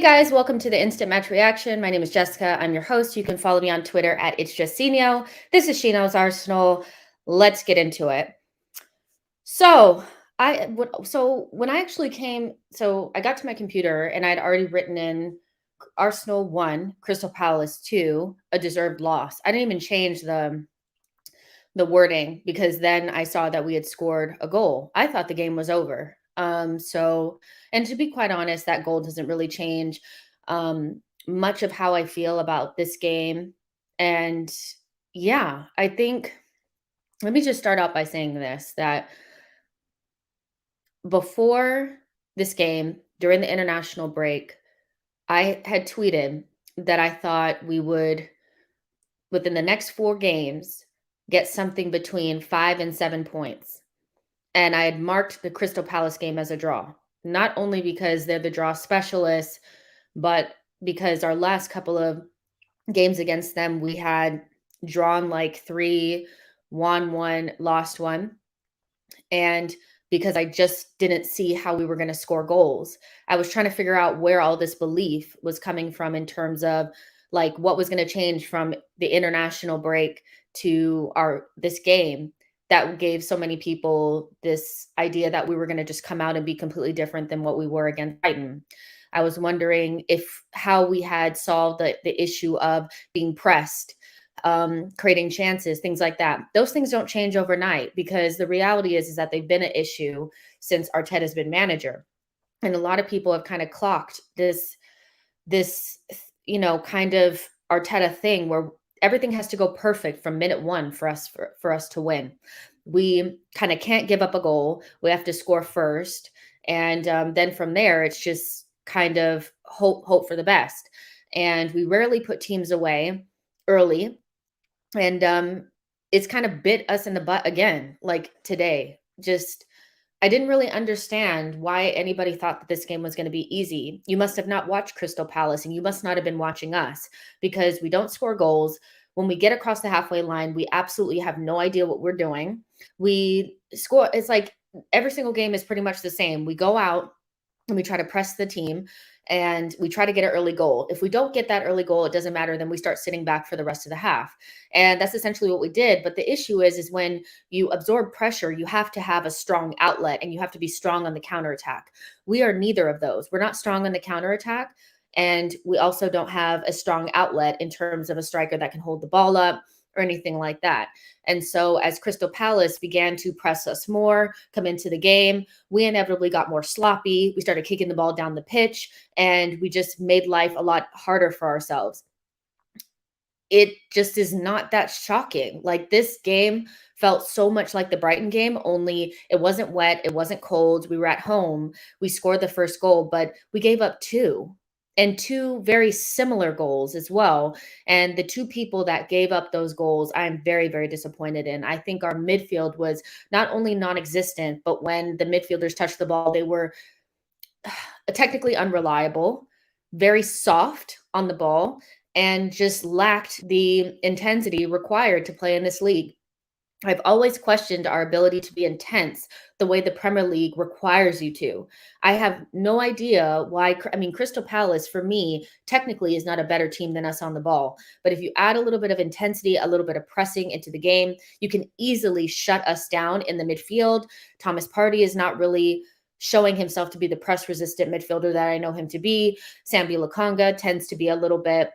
guys, welcome to the Instant Match Reaction. My name is Jessica. I'm your host. You can follow me on Twitter at It's Just SheKnows. This is SheKnowsArsenal. Let's get into it. So when I actually I got to my computer and I'd already written in Arsenal 1, Crystal Palace 2, a deserved loss. I didn't even change the wording because then I saw that we had scored a goal. I thought the game was over. And to be quite honest, that goal doesn't really change much of how I feel about this game. And yeah, I think let me just start out by saying this that before this game, during the international break, I had tweeted that I thought we would, within the next 4 games, get something between 5 and 7 points. And I had marked the Crystal Palace game as a draw, not only because they're the draw specialists, but because our last couple of games against them, we had drawn like 3, won 1, lost 1. And because I just didn't see how we were going to score goals, I was trying to figure out where all this belief was coming from in terms of like what was going to change from the international break to this game that gave so many people this idea that we were going to just come out and be completely different than what we were against Brighton. I was wondering how we had solved the issue of being pressed, creating chances, things like that. Those things don't change overnight because the reality is that they've been an issue since Arteta's been manager. And a lot of people have kind of clocked this kind of Arteta thing where everything has to go perfect from minute 1 for us to win. We kind of can't give up a goal. We have to score first. And then from there, it's just kind of hope for the best. And we rarely put teams away early. And it's kind of bit us in the butt again, like today. I didn't really understand why anybody thought that this game was going to be easy. You must have not watched Crystal Palace and you must not have been watching us because we don't score goals. When we get across the halfway line, we absolutely have no idea what we're doing. We score. It's like every single game is pretty much the same. We go out and we try to press the team and we try to get an early goal. If we don't get that early goal, it doesn't matter. Then we start sitting back for the rest of the half. And that's essentially what we did. But the issue is when you absorb pressure, you have to have a strong outlet and you have to be strong on the counterattack. We are neither of those. We're not strong on the counterattack. And we also don't have a strong outlet in terms of a striker that can hold the ball up or anything like that. And so as Crystal Palace began to press us more, come into the game, we inevitably got more sloppy. We started kicking the ball down the pitch and we just made life a lot harder for ourselves. It just is not that shocking. Like this game felt so much like the Brighton game, only it wasn't wet, it wasn't cold. We were at home. We scored the first goal, but we gave up 2. And 2 very similar goals as well. And the 2 people that gave up those goals, I'm very, very disappointed in. I think our midfield was not only non-existent, but when the midfielders touched the ball, they were technically unreliable, very soft on the ball, and just lacked the intensity required to play in this league. I've always questioned our ability to be intense the way the Premier League requires you to. I have no idea why. I mean, Crystal Palace, for me, technically is not a better team than us on the ball. But if you add a little bit of intensity, a little bit of pressing into the game, you can easily shut us down in the midfield. Thomas Partey is not really showing himself to be the press-resistant midfielder that I know him to be. Sambi Lokonga tends to be a little bit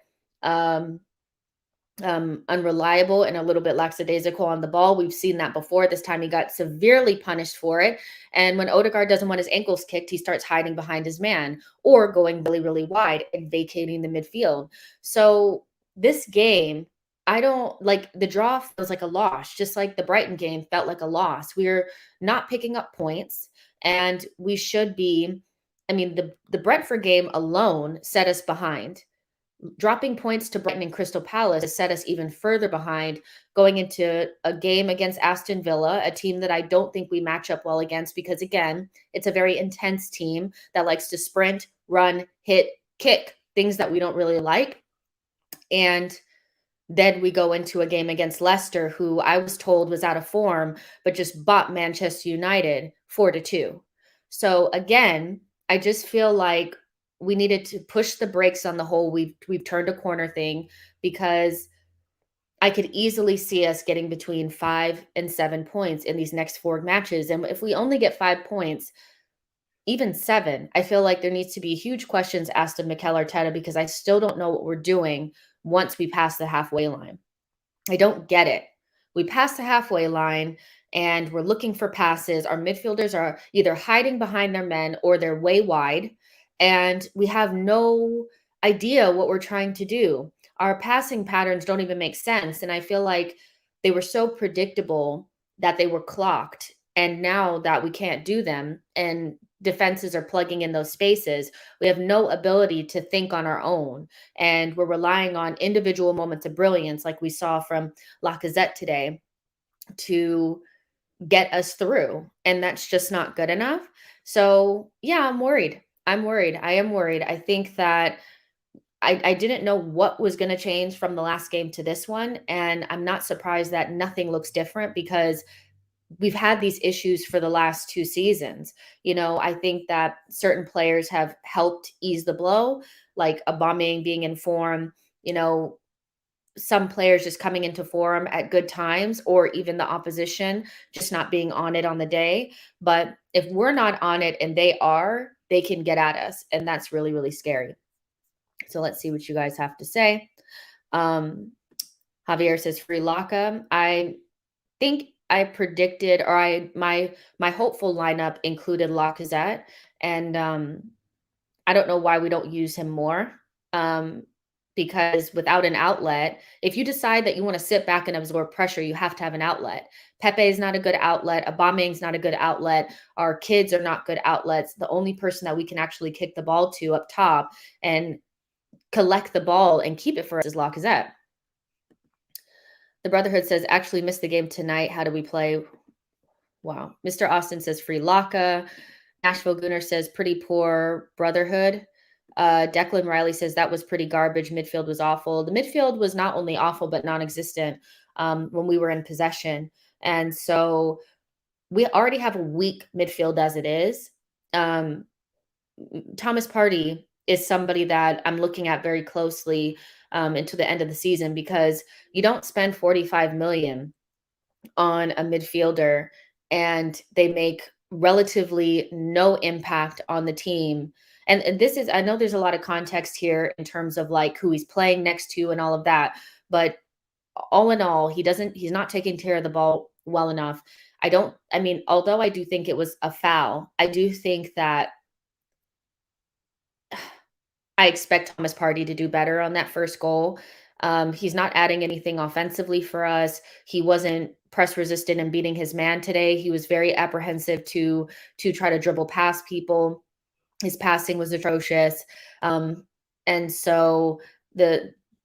unreliable and a little bit lackadaisical on the ball. We've seen that before. This time he got severely punished for it. And when Odegaard doesn't want his ankles kicked, he starts hiding behind his man or going really, really wide and vacating the midfield. So this game, I don't like the draw feels like a loss, just like the Brighton game felt like a loss. We're not picking up points and we should be. I mean, the Brentford game alone set us behind. Dropping points to Brighton and Crystal Palace has set us even further behind going into a game against Aston Villa, a team that I don't think we match up well against because, again, it's a very intense team that likes to sprint, run, hit, kick, things that we don't really like. And then we go into a game against Leicester, who I was told was out of form, but just bought Manchester United 4-2. So again, I just feel like we needed to push the brakes on the whole we've turned a corner thing, because I could easily see us getting between 5 and 7 points in these next 4 matches, and if we only get 5 points, even 7, I feel like there needs to be huge questions asked of Mikel Arteta, because I still don't know what we're doing once we pass the halfway line. I don't get it. We pass the halfway line and we're looking for passes. Our midfielders are either hiding behind their men or they're way wide, and we have no idea what we're trying to do. Our passing patterns don't even make sense. And I feel like they were so predictable that they were clocked. And now that we can't do them and defenses are plugging in those spaces, we have no ability to think on our own. And we're relying on individual moments of brilliance, like we saw from Lacazette today, to get us through. And that's just not good enough. So, yeah, I'm worried. I'm worried. I am worried. I think that I didn't know what was going to change from the last game to this one. And I'm not surprised that nothing looks different, because we've had these issues for the last 2 seasons. I think that certain players have helped ease the blow, like Aubameyang being in form, some players just coming into form at good times, or even the opposition just not being on it on the day. But if we're not on it and they are, they can get at us. And that's really, really scary. So let's see what you guys have to say. Javier says free Laka. I think I predicted, or my hopeful lineup included Lacazette, and I don't know why we don't use him more. Because without an outlet, if you decide that you want to sit back and absorb pressure, you have to have an outlet. Pepe is not a good outlet. Aubameyang's not a good outlet. Our kids are not good outlets. The only person that we can actually kick the ball to up top and collect the ball and keep it for us is Lacazette. The Brotherhood says, actually missed the game tonight. How do we play? Wow. Mr. Austin says, free Laka. Nashville Gooner says, pretty poor Brotherhood. Declan Riley says, that was pretty garbage. Midfield was awful. The midfield was not only awful, but non-existent when we were in possession. And so we already have a weak midfield as it is. Thomas Partey is somebody that I'm looking at very closely into the end of the season, because you don't spend 45 million on a midfielder and they make relatively no impact on the team. And this is, I know there's a lot of context here in terms of like who he's playing next to and all of that, but all in all, he's not taking care of the ball well enough. Although I do think it was a foul, I do think that I expect Thomas Partey to do better on that first goal. He's not adding anything offensively for us. He wasn't press resistant and beating his man today. He was very apprehensive to try to dribble past people. His passing was atrocious. And so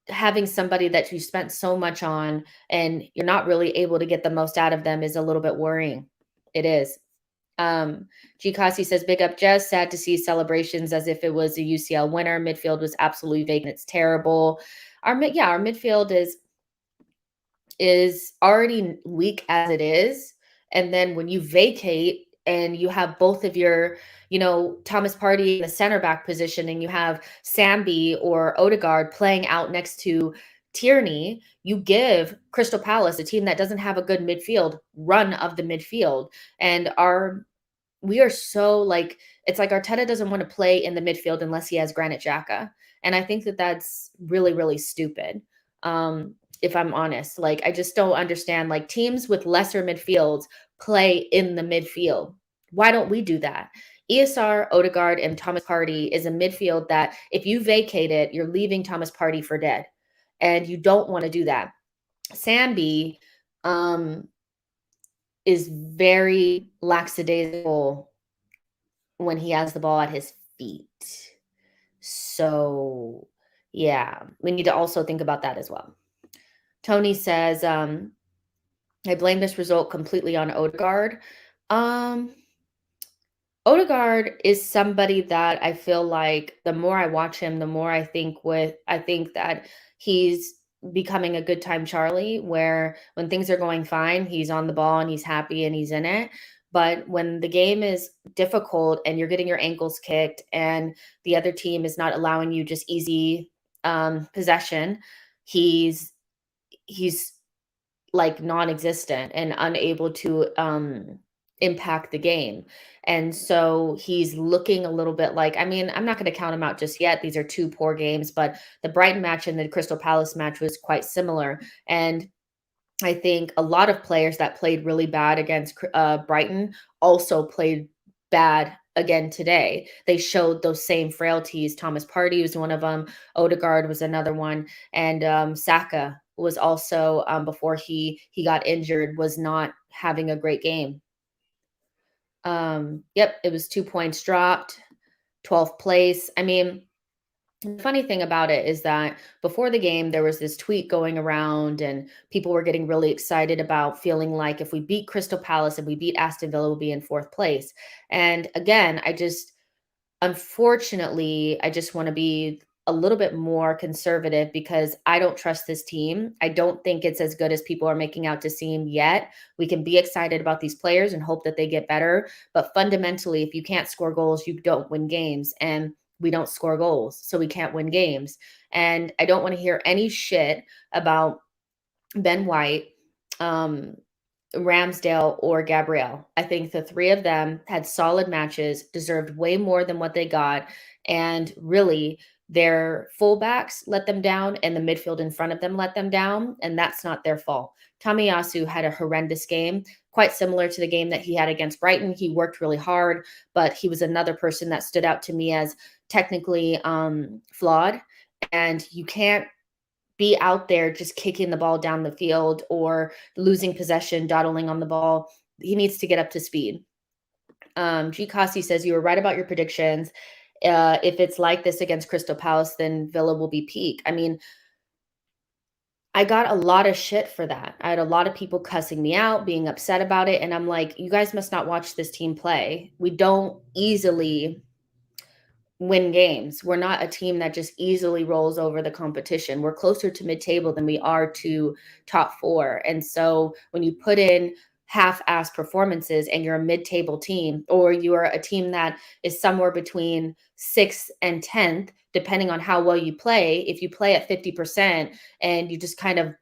having somebody that you spent so much on and you're not really able to get the most out of them is a little bit worrying. It is. G. Kasi says, big up Jess. Sad to see celebrations as if it was a UCL winner. Midfield was absolutely vacant. It's terrible. Our midfield is already weak as it is. And then when you vacate and you have both of your, Thomas Partey in the center back position, and you have Sambi or Odegaard playing out next to Tierney, you give Crystal Palace, a team that doesn't have a good midfield, run of the midfield. And we are so like, it's like Arteta doesn't want to play in the midfield unless he has Granit Xhaka. And I think that that's really, really stupid. If I'm honest, like, I just don't understand, like, teams with lesser midfields play in the midfield. Why don't we do that? ESR, Odegaard, and Thomas Partey is a midfield that if you vacate it, you're leaving Thomas Partey for dead. And you don't want to do that. Sambi is very lackadaisical when he has the ball at his feet. So, yeah, we need to also think about that as well. Tony says, I blame this result completely on Odegaard. Odegaard is somebody that I feel like the more I watch him, the more I think that he's becoming a good time Charlie, where when things are going fine, he's on the ball and he's happy and he's in it. But when the game is difficult and you're getting your ankles kicked and the other team is not allowing you just easy possession, he's he's like non-existent and unable to impact the game. And so he's looking a little bit like, I mean, I'm not going to count him out just yet. These are two poor games, but the Brighton match and the Crystal Palace match was quite similar. And I think a lot of players that played really bad against Brighton also played bad again today. They showed those same frailties. Thomas Partey was one of them. Odegaard was another one, and Saka was also before he got injured was not having a great game. Yep, it was 2 points dropped, 12th place. I mean, the funny thing about it is that before the game, there was this tweet going around, and people were getting really excited about feeling like if we beat Crystal Palace and we beat Aston Villa, we'll be in fourth place. And again, unfortunately, I just want to be a little bit more conservative because I don't trust this team. I don't think it's as good as people are making out to seem yet. We can be excited about these players and hope that they get better. But fundamentally, if you can't score goals, you don't win games. And we don't score goals, so we can't win games. And I don't want to hear any shit about Ben White, um, Ramsdale, or Gabriel. I think the three of them had solid matches, deserved way more than what they got. And really, their fullbacks let them down, and the midfield in front of them let them down. And that's not their fault. Tomiyasu had a horrendous game, quite similar to the game that he had against Brighton. He worked really hard, but he was another person that stood out to me as technically flawed. And you can't be out there just kicking the ball down the field or losing possession, dawdling on the ball. He needs to get up to speed. G. Cossey says, you were right about your predictions. If it's like this against Crystal Palace, then Villa will be peak. I mean, I got a lot of shit for that. I had a lot of people cussing me out, being upset about it. And I'm like, you guys must not watch this team play. We don't easily win games. We're not a team that just easily rolls over the competition. We're closer to mid-table than we are to top four. And so when you put in half-ass performances and you're a mid-table team, or you're a team that is somewhere between 6th and 10th, depending on how well you play, if you play at 50% and you just kind of,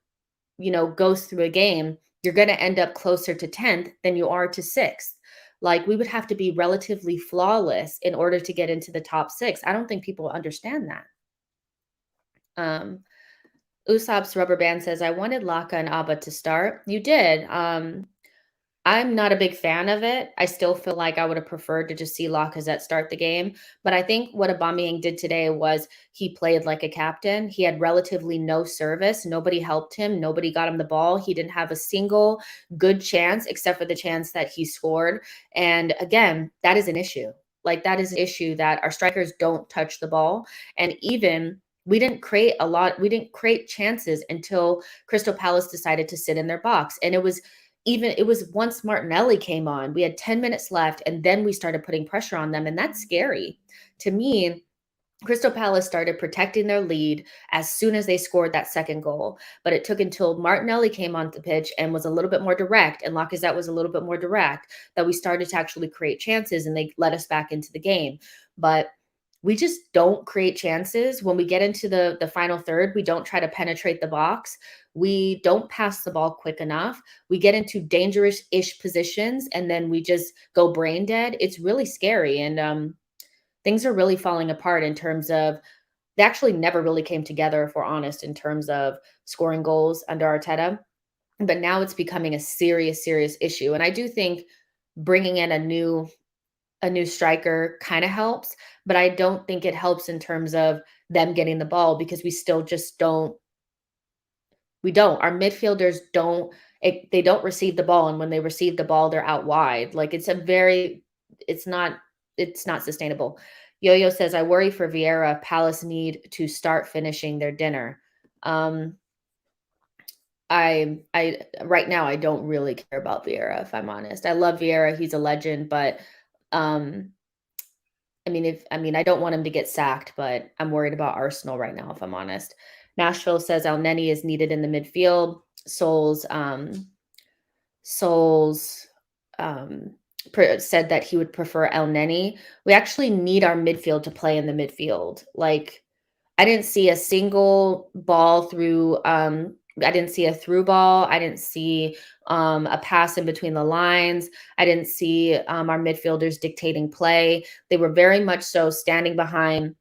goes through a game, you're going to end up closer to 10th than you are to 6th. Like, we would have to be relatively flawless in order to get into the top 6. I don't think people understand that. Usopp's Rubber Band says, I wanted Laka and Abba to start. You did. I'm not a big fan of it. I still feel like I would have preferred to just see Lacazette start the game. But I think what Aubameyang did today was he played like a captain. He had relatively no service. Nobody helped him. Nobody got him the ball. He didn't have a single good chance except for the chance that he scored. And again, that is an issue. Like, that is an issue that our strikers don't touch the ball. And even we didn't create a lot. We didn't create chances until Crystal Palace decided to sit in their box. And it was once Martinelli came on, we had 10 minutes left, and then we started putting pressure on them. And that's scary. To me, Crystal Palace started protecting their lead as soon as they scored that second goal. But it took until Martinelli came on the pitch and was a little bit more direct, and Lacazette was a little bit more direct, that we started to actually create chances, and they let us back into the game. But we just don't create chances. When we get into the final third, we don't try to penetrate the box. We don't pass the ball quick enough. We get into dangerous-ish positions, and then we just go brain dead. It's really scary. And things are really falling apart in terms of they actually never really came together, if we're honest, in terms of scoring goals under Arteta. But now it's becoming a serious, serious issue. And I do think bringing in a new striker kind of helps, but I don't think it helps in terms of them getting the ball because we still just don't. We don't. Our midfielders don't. They don't receive the ball, and when they receive the ball, they're out wide. Like, it's not. It's not sustainable. Yo-Yo says, I worry for Vieira. Palace need to start finishing their dinner. I right now I don't really care about Vieira, if I'm honest. I love Vieira. He's a legend, but I don't want him to get sacked, but I'm worried about Arsenal right now, if I'm honest. Nashville says Elneny is needed in the midfield. Souls said that he would prefer Elneny. We actually need our midfield to play in the midfield. Like, I didn't see a single ball through, I didn't see a through ball. I didn't see a pass in between the lines. I didn't see our midfielders dictating play. They were very much so standing behind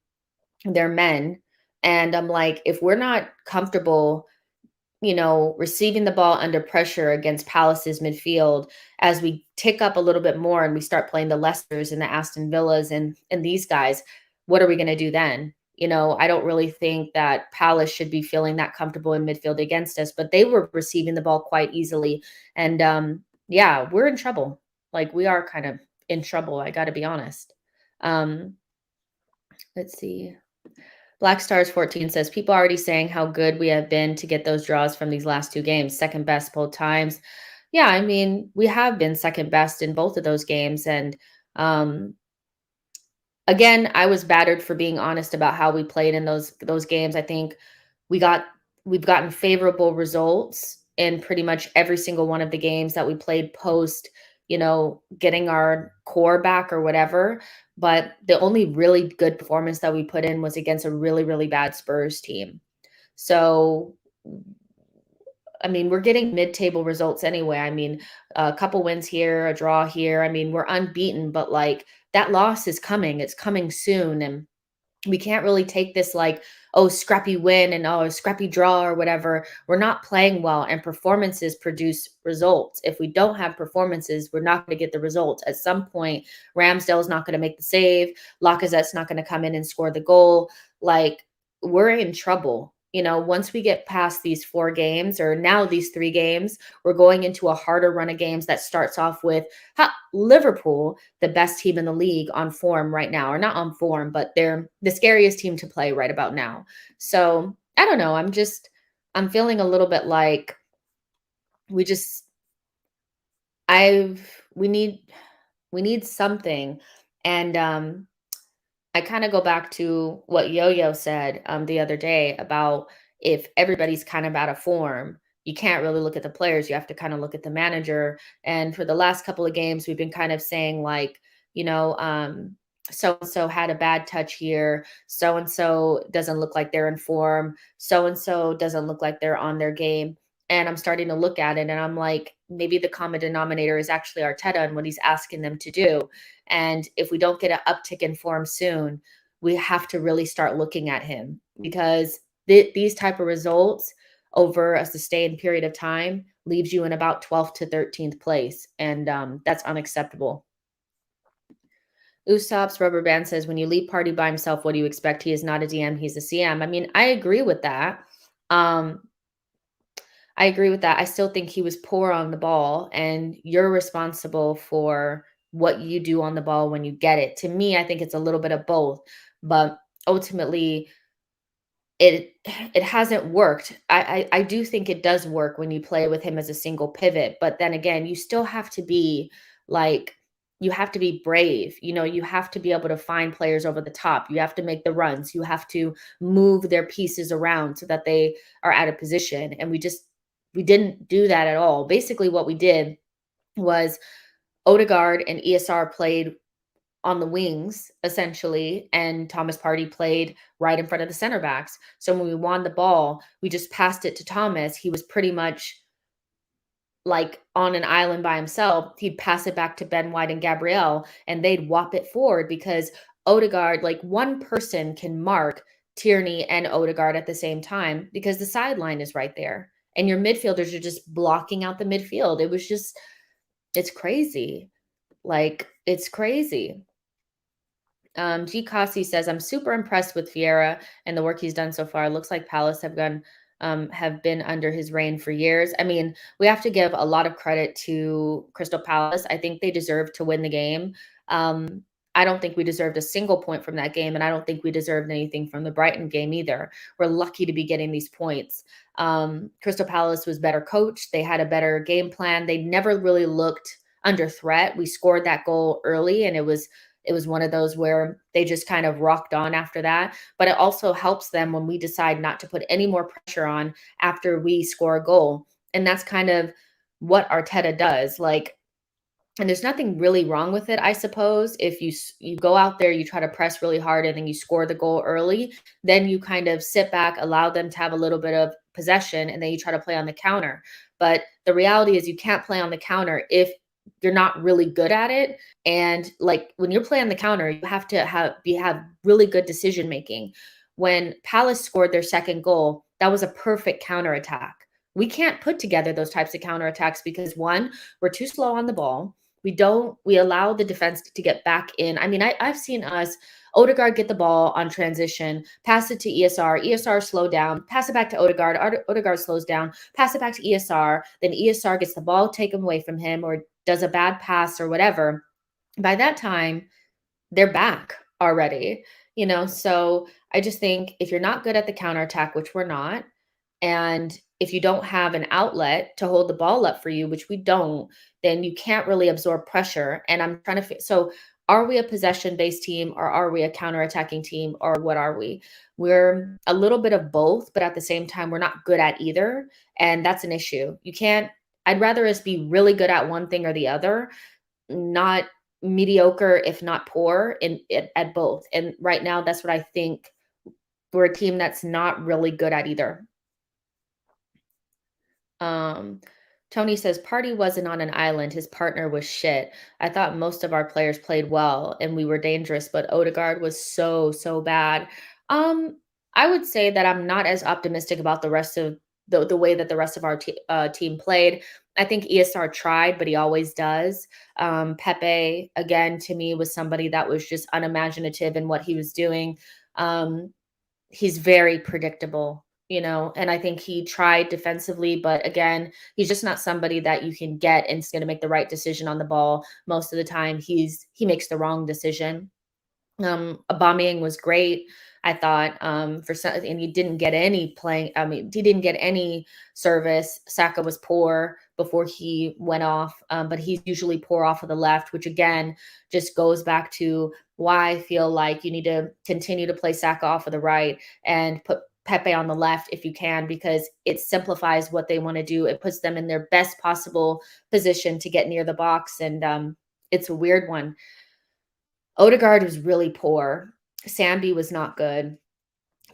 their men. And I'm like, if we're not comfortable, receiving the ball under pressure against Palace's midfield, as we tick up a little bit more and we start playing the Leicesters and the Aston Villas and these guys, what are we going to do then? I don't really think that Palace should be feeling that comfortable in midfield against us, but they were receiving the ball quite easily. And yeah, we're in trouble. Like, we are kind of in trouble. I got to be honest. Um, let's see. Black Stars 14 says, people already saying how good we have been to get those draws from these last two games, second best both times. Yeah, I mean, we have been second best in both of those games. And um, again, I was battered for being honest about how we played in those games. I think we got we've gotten favorable results in pretty much every single one of the games that we played post, getting our core back or whatever. But the only really good performance that we put in was against a really, really bad Spurs team. So, I mean, we're getting mid-table results anyway. I mean, a couple wins here, a draw here. I mean, we're unbeaten, but like, that loss is coming. It's coming soon. And we can't really take this like, oh, scrappy win and oh, a scrappy draw or whatever. We're not playing well, and performances produce results. If we don't have performances, we're not going to get the results. At some point, Ramsdale's not going to make the save. Lacazette's not going to come in and score the goal. Like, we're in trouble. Once we get past these 4 games, or now these 3 games, we're going into a harder run of games that starts off with Liverpool, the best team in the league on form right now, or not on form, but they're the scariest team to play right about now. So I don't know. I'm feeling a little bit like we just, we need something. And I kind of go back to what Yo-Yo said the other day about, if everybody's kind of out of form, you can't really look at the players. You have to kind of look at the manager. And for the last couple of games, we've been kind of saying like, so and so had a bad touch here. So and so doesn't look like they're in form. So and so doesn't look like they're on their game. And I'm starting to look at it and I'm like, maybe the common denominator is actually Arteta and what he's asking them to do. And if we don't get an uptick in form soon, we have to really start looking at him, because these type of results over a sustained period of time leaves you in about 12th to 13th place. And that's unacceptable. Usopp's rubber band says, when you leave party by himself, what do you expect? He is not a DM, he's a CM. I mean, I agree with that. I agree with that. I still think he was poor on the ball, and you're responsible for what you do on the ball when you get it. To me, I think it's a little bit of both, but ultimately it hasn't worked. I do think it does work when you play with him as a single pivot, but then again, you still have to be like, you have to be brave. You have to be able to find players over the top. You have to make the runs. You have to move their pieces around so that they are out of position. And we didn't do that at all. Basically, what we did was Odegaard and ESR played on the wings, essentially, and Thomas Partey played right in front of the center backs. So when we won the ball, we just passed it to Thomas. He was pretty much like on an island by himself. He'd pass it back to Ben White and Gabriel, and they'd whop it forward, because Odegaard, like, one person can mark Tierney and Odegaard at the same time because the sideline is right there. And your midfielders are just blocking out the midfield. It's crazy. Like, it's crazy. G. Cossey says, I'm super impressed with Vieira and the work he's done so far. Looks like Palace have been under his reign for years. I mean, we have to give a lot of credit to Crystal Palace. I think they deserve to win the game. I don't think we deserved a single point from that game, and I don't think we deserved anything from the Brighton game either. We're lucky to be getting these points. Crystal Palace was better coached. They had a better game plan. They never really looked under threat. We scored that goal early, and it was one of those where they just kind of rocked on after that. But it also helps them when we decide not to put any more pressure on after we score a goal. And that's kind of what Arteta does. Like, And there's nothing really wrong with it, I suppose. If you go out there, you try to press really hard, and then you score the goal early, then you kind of sit back, allow them to have a little bit of possession, and then you try to play on the counter. But the reality is, you can't play on the counter if you're not really good at it. And like when you're playing on the counter, you have to have really good decision making. When Palace scored their second goal, that was a perfect counter attack. We can't put together those types of counter attacks because one, we're too slow on the ball. We allow the defense to get back in. I mean, I've seen us, Odegaard get the ball on transition, pass it to ESR slow down, pass it back to Odegaard, Odegaard slows down, pass it back to ESR, then ESR gets the ball taken away from him or does a bad pass or whatever. By that time, they're back already, So I just think if you're not good at the counterattack, which we're not, and if you don't have an outlet to hold the ball up for you, which we don't, then you can't really absorb pressure. And I'm trying to, so are we a possession based team or are we a counterattacking team or what are we? We're a little bit of both, but at the same time, we're not good at either. And that's an issue. I'd rather us be really good at one thing or the other, not mediocre, if not poor at both. And right now, that's what I think. We're a team that's not really good at either. Um, Tony says Party wasn't on an island. His partner was shit. I thought most of our players played well and we were dangerous, but Odegaard was so bad. Um, I would say that I'm not as optimistic about the rest of the way that the rest of our team played. I think ESR tried, but he always does. Pepe, again, to me, was somebody that was just unimaginative in what he was doing. He's very predictable, and I think he tried defensively, but again, he's just not somebody that you can get and is going to make the right decision on the ball. Most of the time, he makes the wrong decision. Aubameyang was great, I thought, for some, and he didn't get any playing. I mean, he didn't get any service. Saka was poor before he went off, but he's usually poor off of the left, which again just goes back to why I feel like you need to continue to play Saka off of the right and put Pepe on the left if you can, because it simplifies what they want to do. It puts them in their best possible position to get near the box, and it's a weird one. Odegaard was really poor. Sambi was not good.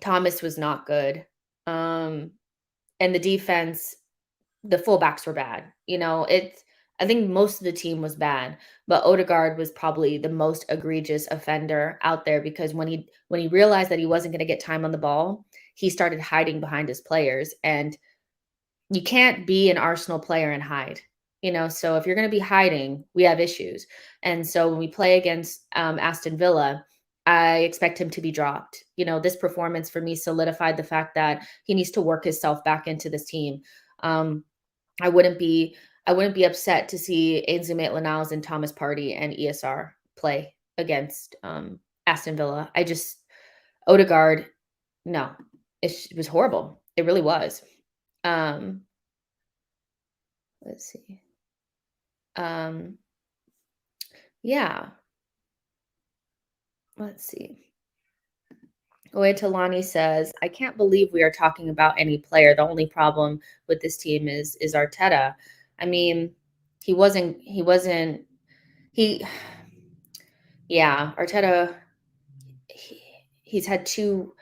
Thomas was not good. And the defense, the fullbacks were bad. I think most of the team was bad, but Odegaard was probably the most egregious offender out there because when he realized that he wasn't going to get time on the ball, he started hiding behind his players, and you can't be an Arsenal player and hide. So if you're going to be hiding, we have issues. And so when we play against Aston Villa, I expect him to be dropped. This performance for me solidified the fact that he needs to work himself back into this team. I wouldn't be upset to see Ainsley Maitland-Niles and Thomas Partey and ESR play against Aston Villa. Odegaard, no, it was horrible. It really was. Let's see. Yeah. Let's see. Talani says, I can't believe we are talking about any player. The only problem with this team is Arteta. I mean, Arteta, he's had two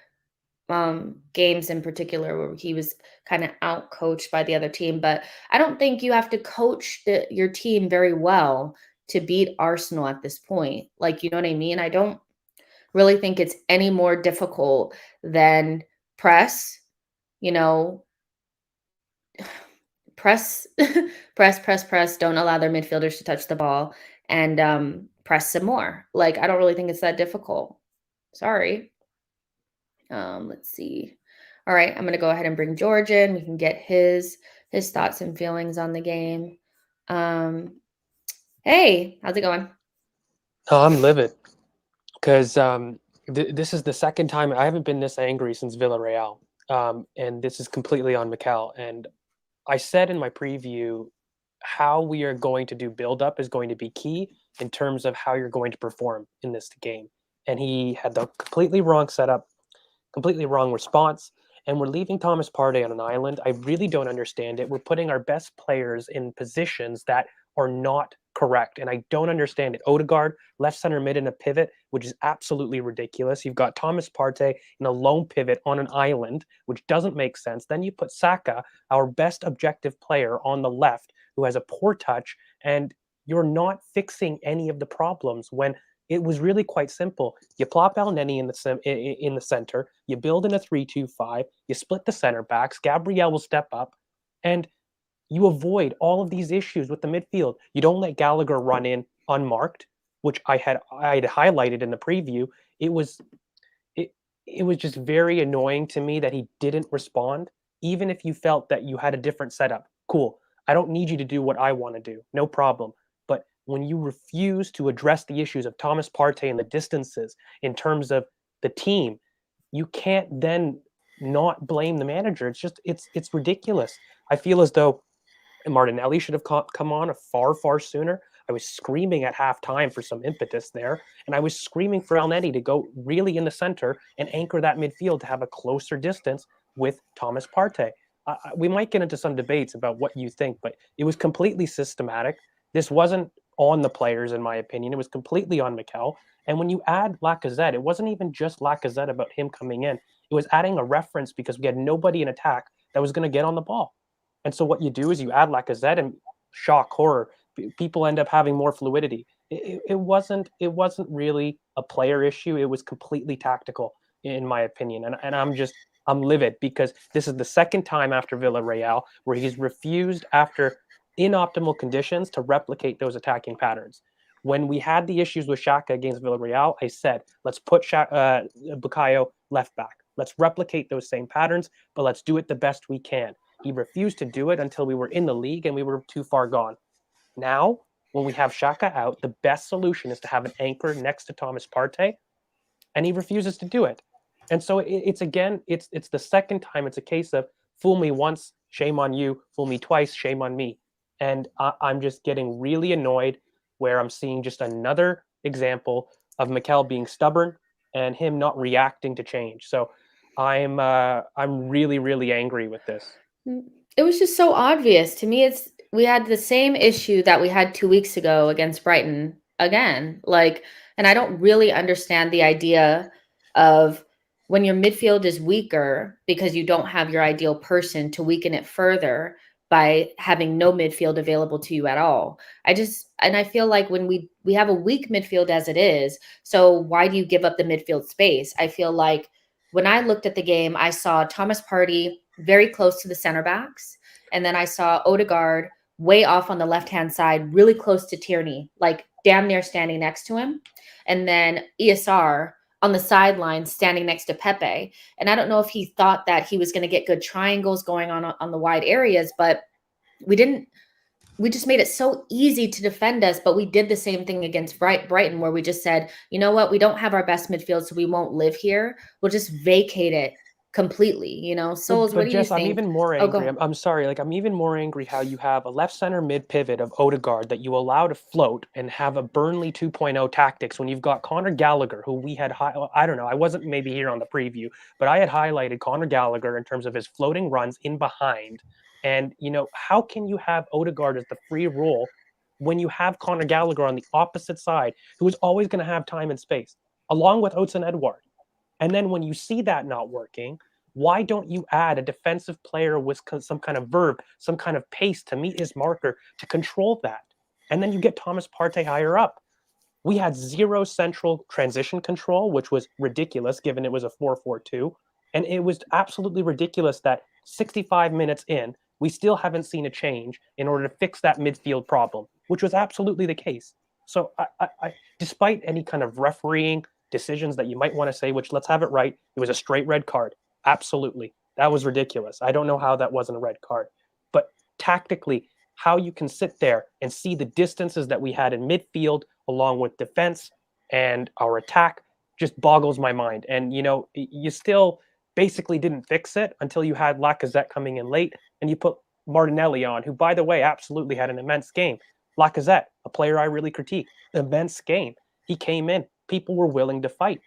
games in particular where he was kind of out coached by the other team, but I don't think you have to coach your team very well to beat Arsenal at this point. Like, you know what I mean? I don't really think it's any more difficult than press, you know, press, press, don't allow their midfielders to touch the ball and press some more. Like, I don't really think it's that difficult. Sorry. Let's see. All right, I'm going to go ahead and bring George in. We can get his thoughts and feelings on the game. Hey, how's it going? Oh, I'm livid because this is the second time I haven't been this angry since Villarreal, and this is completely on Mikel. And I said in my preview how we are going to do build-up is going to be key in terms of how you're going to perform in this game. And he had the completely wrong setup, completely wrong response, and we're leaving Thomas Partey on an island. I really don't understand it. We're putting our best players in positions that are not correct. And I don't understand it. Odegaard, left center mid in a pivot, which is absolutely ridiculous. You've got Thomas Partey in a lone pivot on an island, which doesn't make sense. Then you put Saka, our best objective player, on the left, who has a poor touch, and you're not fixing any of the problems when it was really quite simple. You plop Elneny in the center, you build in a 3-2-5, you split the center backs, Gabriel will step up, and you avoid all of these issues with the midfield. You don't let Gallagher run in unmarked, which I had highlighted in the preview. It was just very annoying to me that he didn't respond, even if you felt that you had a different setup. Cool. I don't need you to do what I want to do. No problem. But when you refuse to address the issues of Thomas Partey and the distances in terms of the team, you can't then not blame the manager. It's ridiculous. I feel as though Martinelli should have come on a far sooner. I was screaming at halftime for some impetus there, and I was screaming for Elneny to go really in the center and anchor that midfield to have a closer distance with Thomas Partey. We might get into some debates about what you think, but it was completely systematic. This wasn't on the players, in my opinion. It was completely on Mikel. And when you add Lacazette, it wasn't even just Lacazette about him coming in. It was adding a reference because we had nobody in attack that was going to get on the ball. And so what you do is you add Lacazette, and shock, horror, people end up having more fluidity. It wasn't really a player issue. It was completely tactical, in my opinion. And I'm livid because this is the second time after Villarreal where he's refused, after inoptimal conditions, to replicate those attacking patterns. When we had the issues with Xhaka against Villarreal, I said, let's put Bukayo left back. Let's replicate those same patterns, but let's do it the best we can. He refused to do it until we were in the league and we were too far gone. Now, when we have Xhaka out, the best solution is to have an anchor next to Thomas Partey, and he refuses to do it. And so it's the second time. It's a case of fool me once, shame on you, fool me twice, shame on me. And I'm just getting really annoyed where I'm seeing just another example of Mikel being stubborn and him not reacting to change. So I'm really, really angry with this. It was just so obvious to me. We had the same issue that we had 2 weeks ago against Brighton again. And I don't really understand the idea of when your midfield is weaker because you don't have your ideal person to weaken it further by having no midfield available to you at all. I feel like when we have a weak midfield as it is, so why do you give up the midfield space? I feel like when I looked at the game, I saw Thomas Partey very close to the center backs. And then I saw Odegaard way off on the left-hand side, really close to Tierney, like damn near standing next to him. And then ESR on the sideline standing next to Pepe. And I don't know if he thought that he was going to get good triangles going on the wide areas, but we didn't. We just made it so easy to defend us, but we did the same thing against Brighton, where we just said, you know what, we don't have our best midfield, so we won't live here. We'll just vacate it completely, Souls, what do you Jess, I'm think? even more Oh, go angry. ahead. I'm sorry. I'm even more angry how you have a left center mid pivot of Odegaard that you allow to float and have a Burnley 2.0 tactics when you've got Conor Gallagher, who we had, I don't know, I wasn't maybe here on the preview, but I had highlighted Conor Gallagher in terms of his floating runs in behind. And, how can you have Odegaard as the free role when you have Conor Gallagher on the opposite side, who is always going to have time and space, along with Oates and Edouard? And then when you see that not working, why don't you add a defensive player with some kind of verve, some kind of pace to meet his marker to control that? And then you get Thomas Partey higher up. We had zero central transition control, which was ridiculous given it was a 4-4-2. And it was absolutely ridiculous that 65 minutes in, we still haven't seen a change in order to fix that midfield problem, which was absolutely the case. So despite any kind of refereeing decisions that you might want to say, which, let's have it right, it was a straight red card. Absolutely. That was ridiculous. I don't know how that wasn't a red card. But tactically, how you can sit there and see the distances that we had in midfield along with defense and our attack just boggles my mind. And, you still basically didn't fix it until you had Lacazette coming in late and you put Martinelli on, who, by the way, absolutely had an immense game. Lacazette, a player I really critique, immense game. He came in. People were willing to fight.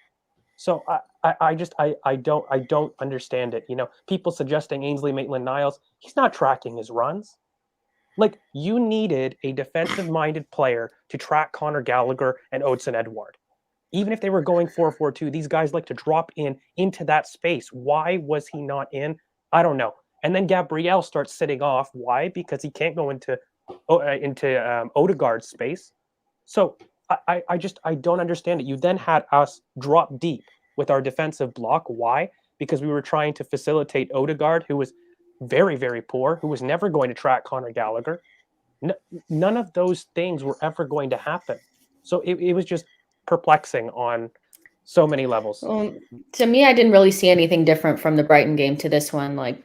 So I don't understand it. People suggesting Ainsley Maitland-Niles, he's not tracking his runs. Like, you needed a defensive-minded player to track Conor Gallagher and Odegaard. Even if they were going 4-4-2, these guys like to drop into that space. Why was he not in? I don't know. And then Gabriel starts sitting off. Why? Because he can't go into Odegaard's space. So I don't understand it. You then had us drop deep with our defensive block. Why? Because we were trying to facilitate Odegaard, who was very, very poor, who was never going to track Conor Gallagher. None of those things were ever going to happen. So it was just perplexing on so many levels. To me, I didn't really see anything different from the Brighton game to this one. Like,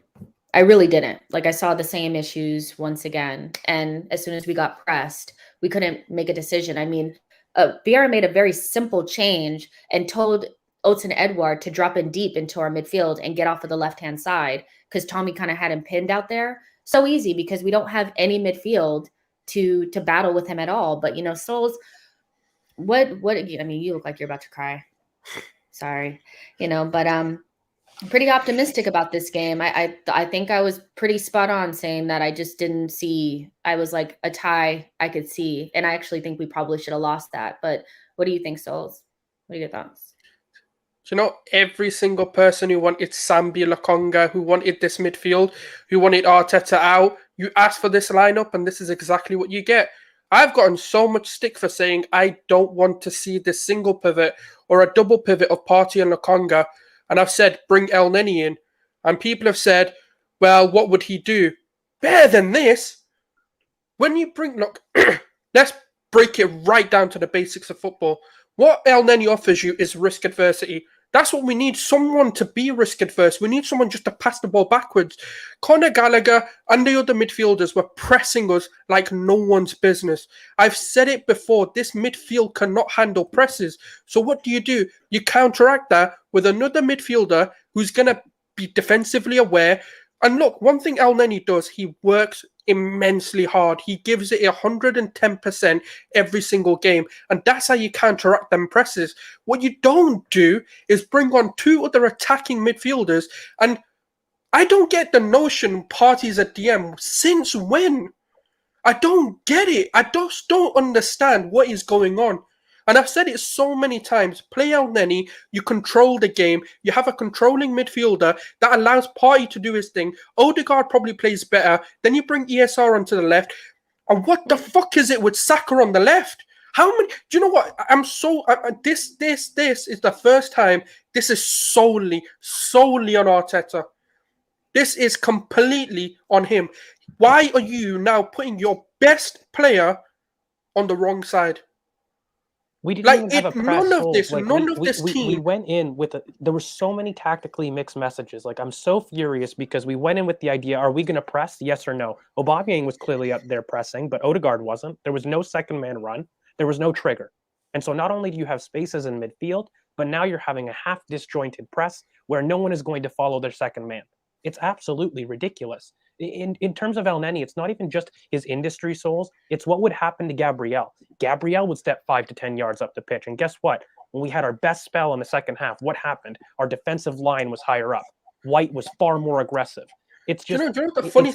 I really didn't. Like, I saw the same issues once again. And as soon as we got pressed, we couldn't make a decision. I mean, Vieira made a very simple change and told Odegaard to drop in deep into our midfield and get off of the left-hand side because Tommy kind of had him pinned out there. So easy because we don't have any midfield to battle with him at all. But, you know, Souls, what, I mean, you look like you're about to cry. Sorry, you know, but I'm pretty optimistic about this game. I think I was pretty spot on saying that I just didn't see. I was like a tie I could see, and I actually think we probably should have lost that. But what do you think, Souls? What are your thoughts? Do you know, every single person who wanted Sambi Lokonga, who wanted this midfield, who wanted Arteta out, you asked for this lineup, and this is exactly what you get. I've gotten so much stick for saying I don't want to see this single pivot or a double pivot of Partey and Lokonga. And I've said, bring Elneny in. And people have said, well, what would he do? Better than this. When you bring, look, let's break it right down to the basics of football. What Elneny offers you is risk adversity. That's what we need, someone to be risk adverse. We need someone just to pass the ball backwards. Conor Gallagher and the other midfielders were pressing us like no one's business. I've said it before, this midfield cannot handle presses. So what do? You counteract that with another midfielder who's going to be defensively aware. And look, one thing Elneny does, he works immensely hard. He gives it 110% every single game. And that's how you counteract them presses. What you don't do is bring on two other attacking midfielders. And I don't get the notion Partey's at DM. Since when? I don't get it. I just don't understand what is going on. And I've said it so many times. Play Elneny, you control the game. You have a controlling midfielder that allows Partey to do his thing. Odegaard probably plays better. Then you bring ESR onto the left. And what the fuck is it with Saka on the left? How many? Do you know what? This is the first time. This is solely on Arteta. This is completely on him. Why are you now putting your best player on the wrong side? We didn't even have a press. None of this team. We went in with there were so many tactically mixed messages. Like, I'm so furious because we went in with the idea: are we going to press? Yes or no? Aubameyang was clearly up there pressing, but Odegaard wasn't. There was no second man run. There was no trigger. And so not only do you have spaces in midfield, but now you're having a half disjointed press where no one is going to follow their second man. It's absolutely ridiculous. In terms of Elneny, it's not even just his industry souls. It's what would happen to Gabriel. Gabriel would step 5 to 10 yards up the pitch. And guess what? When we had our best spell in the second half, what happened? Our defensive line was higher up. White was far more aggressive. It's just it's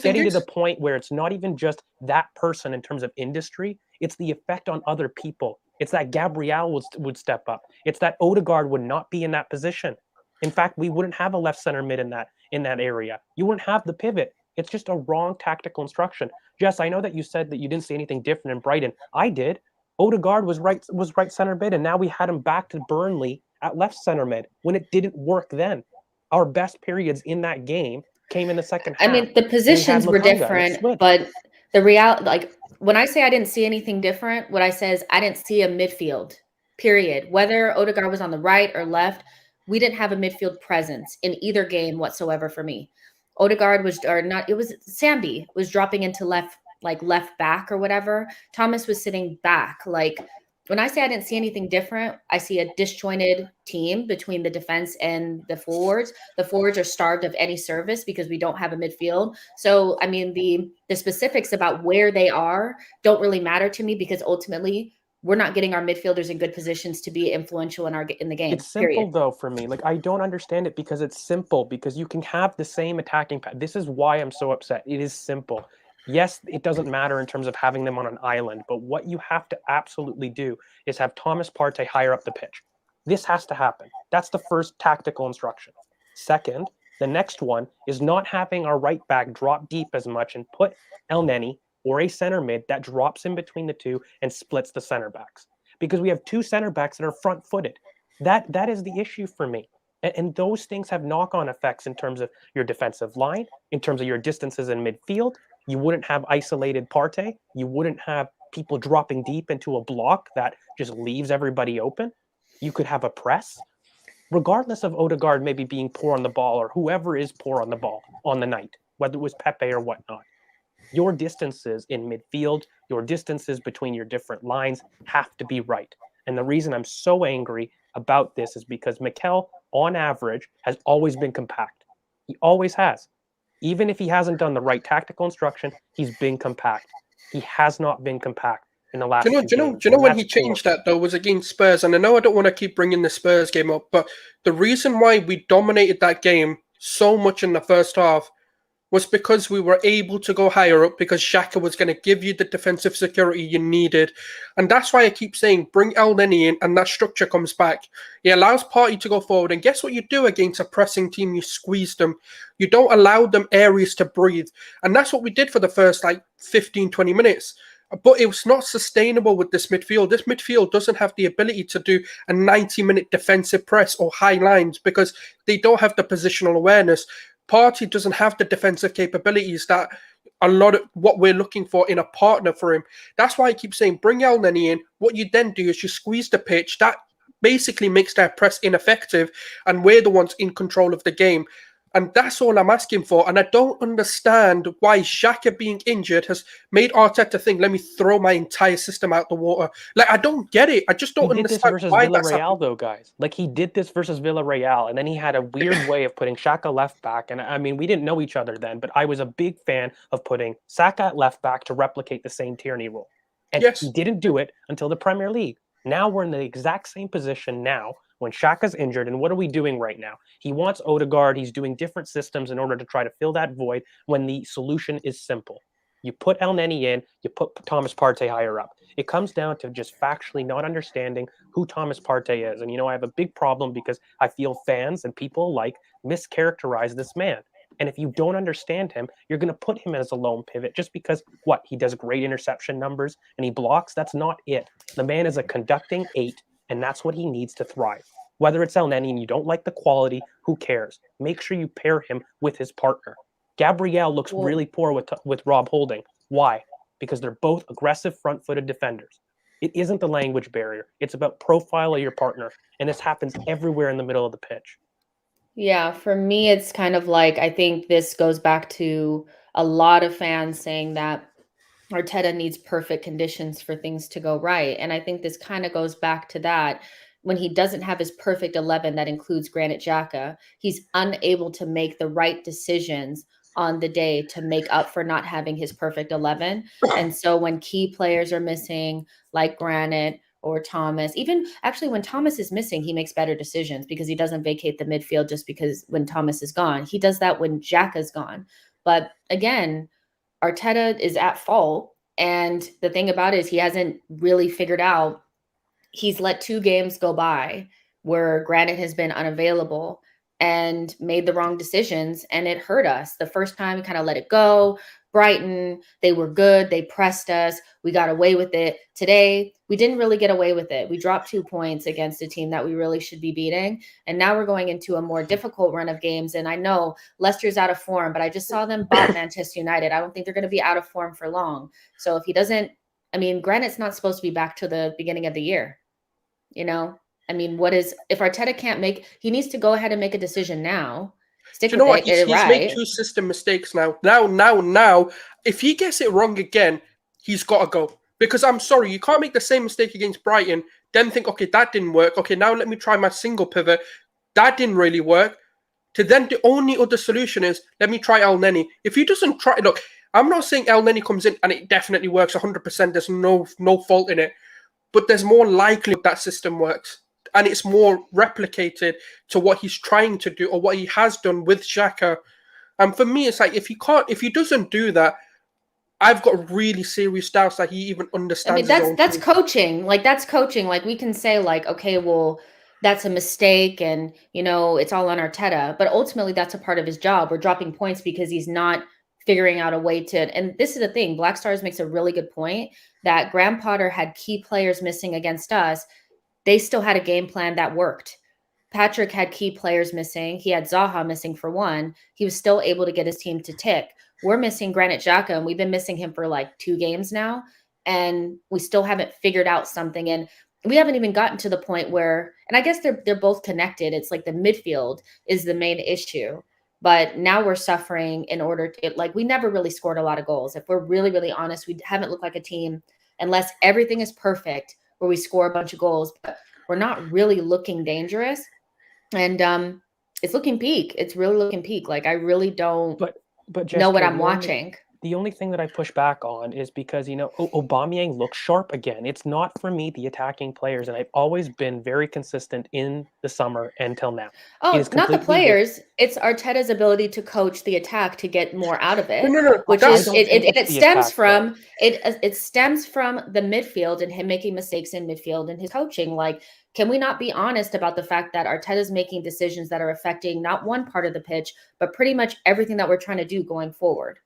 getting to the point where it's not even just that person in terms of industry. It's the effect on other people. It's that Gabriel would step up. It's that Odegaard would not be in that position. In fact, we wouldn't have a left center mid in that area. You wouldn't have the pivot. It's just a wrong tactical instruction. Jess, I know that you said that you didn't see anything different in Brighton. I did. Odegaard was right center mid, and now we had him back to Burnley at left center mid when it didn't work then. Our best periods in that game came in the second half. I mean, the positions were different, but the reality, like, when I say I didn't see anything different, what I say is I didn't see a midfield, period. Whether Odegaard was on the right or left, we didn't have a midfield presence in either game whatsoever for me. Odegaard Sambi was dropping into left back or whatever. Thomas was sitting back. Like, when I say I didn't see anything different, I see a disjointed team between the defense and the forwards. The forwards are starved of any service because we don't have a midfield. So, I mean, the specifics about where they are don't really matter to me because ultimately we're not getting our midfielders in good positions to be influential in the game. It's simple though for me. Like, I don't understand it because it's simple, because you can have the same attacking. This is why I'm so upset. It is simple. Yes, it doesn't matter in terms of having them on an island, but what you have to absolutely do is have Thomas Partey higher up the pitch. This has to happen. That's the first tactical instruction. Second, the next one is not having our right back drop deep as much and put Elneny or a center mid that drops in between the two and splits the center backs. Because we have two center backs that are front footed. That is the issue for me. And those things have knock-on effects in terms of your defensive line, in terms of your distances in midfield. You wouldn't have isolated Partey. You wouldn't have people dropping deep into a block that just leaves everybody open. You could have a press, regardless of Odegaard maybe being poor on the ball or whoever is poor on the ball on the night, whether it was Pepe or whatnot. Your distances in midfield, your distances between your different lines have to be right. And the reason I'm so angry about this is because Mikel, on average, has always been compact. He always has. Even if he hasn't done the right tactical instruction, he's been compact. He has not been compact in the last Do you know when he changed that though was against Spurs? And I know I don't want to keep bringing the Spurs game up, but the reason why we dominated that game so much in the first half was because we were able to go higher up because Xhaka was going to give you the defensive security you needed. And that's why I keep saying bring Elneny in and that structure comes back. It allows Partey to go forward. And guess what you do against a pressing team? You squeeze them. You don't allow them areas to breathe. And that's what we did for the first 15, 20 minutes. But it was not sustainable with this midfield. This midfield doesn't have the ability to do a 90-minute defensive press or high lines because they don't have the positional awareness. Partey doesn't have the defensive capabilities that a lot of what we're looking for in a partner for him. That's why I keep saying bring Elneny in. What you then do is you squeeze the pitch. That basically makes their press ineffective, and we're the ones in control of the game. And that's all I'm asking for. And I don't understand why Xhaka being injured has made Arteta think, let me throw my entire system out the water. I don't get it. I just don't understand why that's happening. Though, guys. He did this versus Villarreal, and then he had a weird way of putting Xhaka left back. And I mean, we didn't know each other then, but I was a big fan of putting Saka at left back to replicate the same Tierney role. And he didn't do it until the Premier League. Now we're in the exact same position now when Xhaka's injured. And what are we doing right now? He wants Odegaard. He's doing different systems in order to try to fill that void when the solution is simple. You put Elneny in, you put Thomas Partey higher up. It comes down to just factually not understanding who Thomas Partey is. And, I have a big problem because I feel fans and people mischaracterize this man. And if you don't understand him, you're going to put him as a lone pivot just because, he does great interception numbers and he blocks. That's not it. The man is a conducting 8, and that's what he needs to thrive. Whether it's Elneny and you don't like the quality, who cares? Make sure you pair him with his partner. Gabriel looks really poor with Rob Holding. Why? Because they're both aggressive front-footed defenders. It isn't the language barrier. It's about profile of your partner, and this happens everywhere in the middle of the pitch. Yeah, for me, it's kind of I think this goes back to a lot of fans saying that Arteta needs perfect conditions for things to go right. And I think this kind of goes back to that. When he doesn't have his perfect 11 that includes Granit Xhaka, he's unable to make the right decisions on the day to make up for not having his perfect 11. And so when key players are missing, like Granit or Thomas, even actually when Thomas is missing, he makes better decisions because he doesn't vacate the midfield just because when Thomas is gone. He does that when Xhaka's gone. But again, Arteta is at fault. And the thing about it is he hasn't really figured out. He's let 2 games go by where Granit has been unavailable and made the wrong decisions, and it hurt us. The first time we kind of let it go. Brighton, they were good. They pressed us. We got away with it. Today, we didn't really get away with it. We dropped 2 points against a team that we really should be beating. And now we're going into a more difficult run of games. And I know Leicester's out of form, but I just saw them bot Manchester United. I don't think they're going to be out of form for long. So if he doesn't, Granit's not supposed to be back to the beginning of the year. If Arteta can't he needs to go ahead and make a decision now. Stick with it. He's made 2 system mistakes now. Now, if he gets it wrong again, he's got to go. Because I'm sorry, you can't make the same mistake against Brighton, then think, okay, that didn't work. Okay, now let me try my single pivot. That didn't really work. Then the only other solution is, let me try Elneny. If he doesn't try, look, I'm not saying Elneny comes in and it definitely works 100%. There's no fault in it. But there's more likelihood that system works. And it's more replicated to what he's trying to do or what he has done with Xhaka. And for me, it's if he doesn't do that, I've got really serious doubts that he even I understands mean, his own that's team. coaching. Like that's coaching. Like we can say like, okay, well, that's a mistake, and it's all on Arteta. But ultimately, that's a part of his job. We're dropping points because he's not figuring out a way to. And this is the thing. Black Stars makes a really good point that Graham Potter had key players missing against us. They still had a game plan that worked. Patrick had key players missing. He had Zaha missing for one. He was still able to get his team to tick. We're missing Granit Xhaka, and we've been missing him for like 2 games now, and we still haven't figured out something. And we haven't even gotten to the point where, and I guess they're both connected. It's like the midfield is the main issue, but now we're suffering in order to like we never really scored a lot of goals. If we're really, really honest, we haven't looked like a team unless everything is perfect where we score a bunch of goals, but we're not really looking dangerous. And it's looking peak. It's really looking peak. Like I really don't But know what Jessica, I'm watching. the only thing that I push back on is because Aubameyang looks sharp again. It's not for me the attacking players, and I've always been very consistent in the summer until now. It Oh, is not the completely players. It's Arteta's ability to coach the attack to get more out of it, No. which I is don't it. think It, it's it the stems attack, though. from it stems from the midfield and him making mistakes in midfield and his coaching. Like, can we not be honest about the fact that Arteta's making decisions that are affecting not one part of the pitch, but pretty much everything that we're trying to do going forward?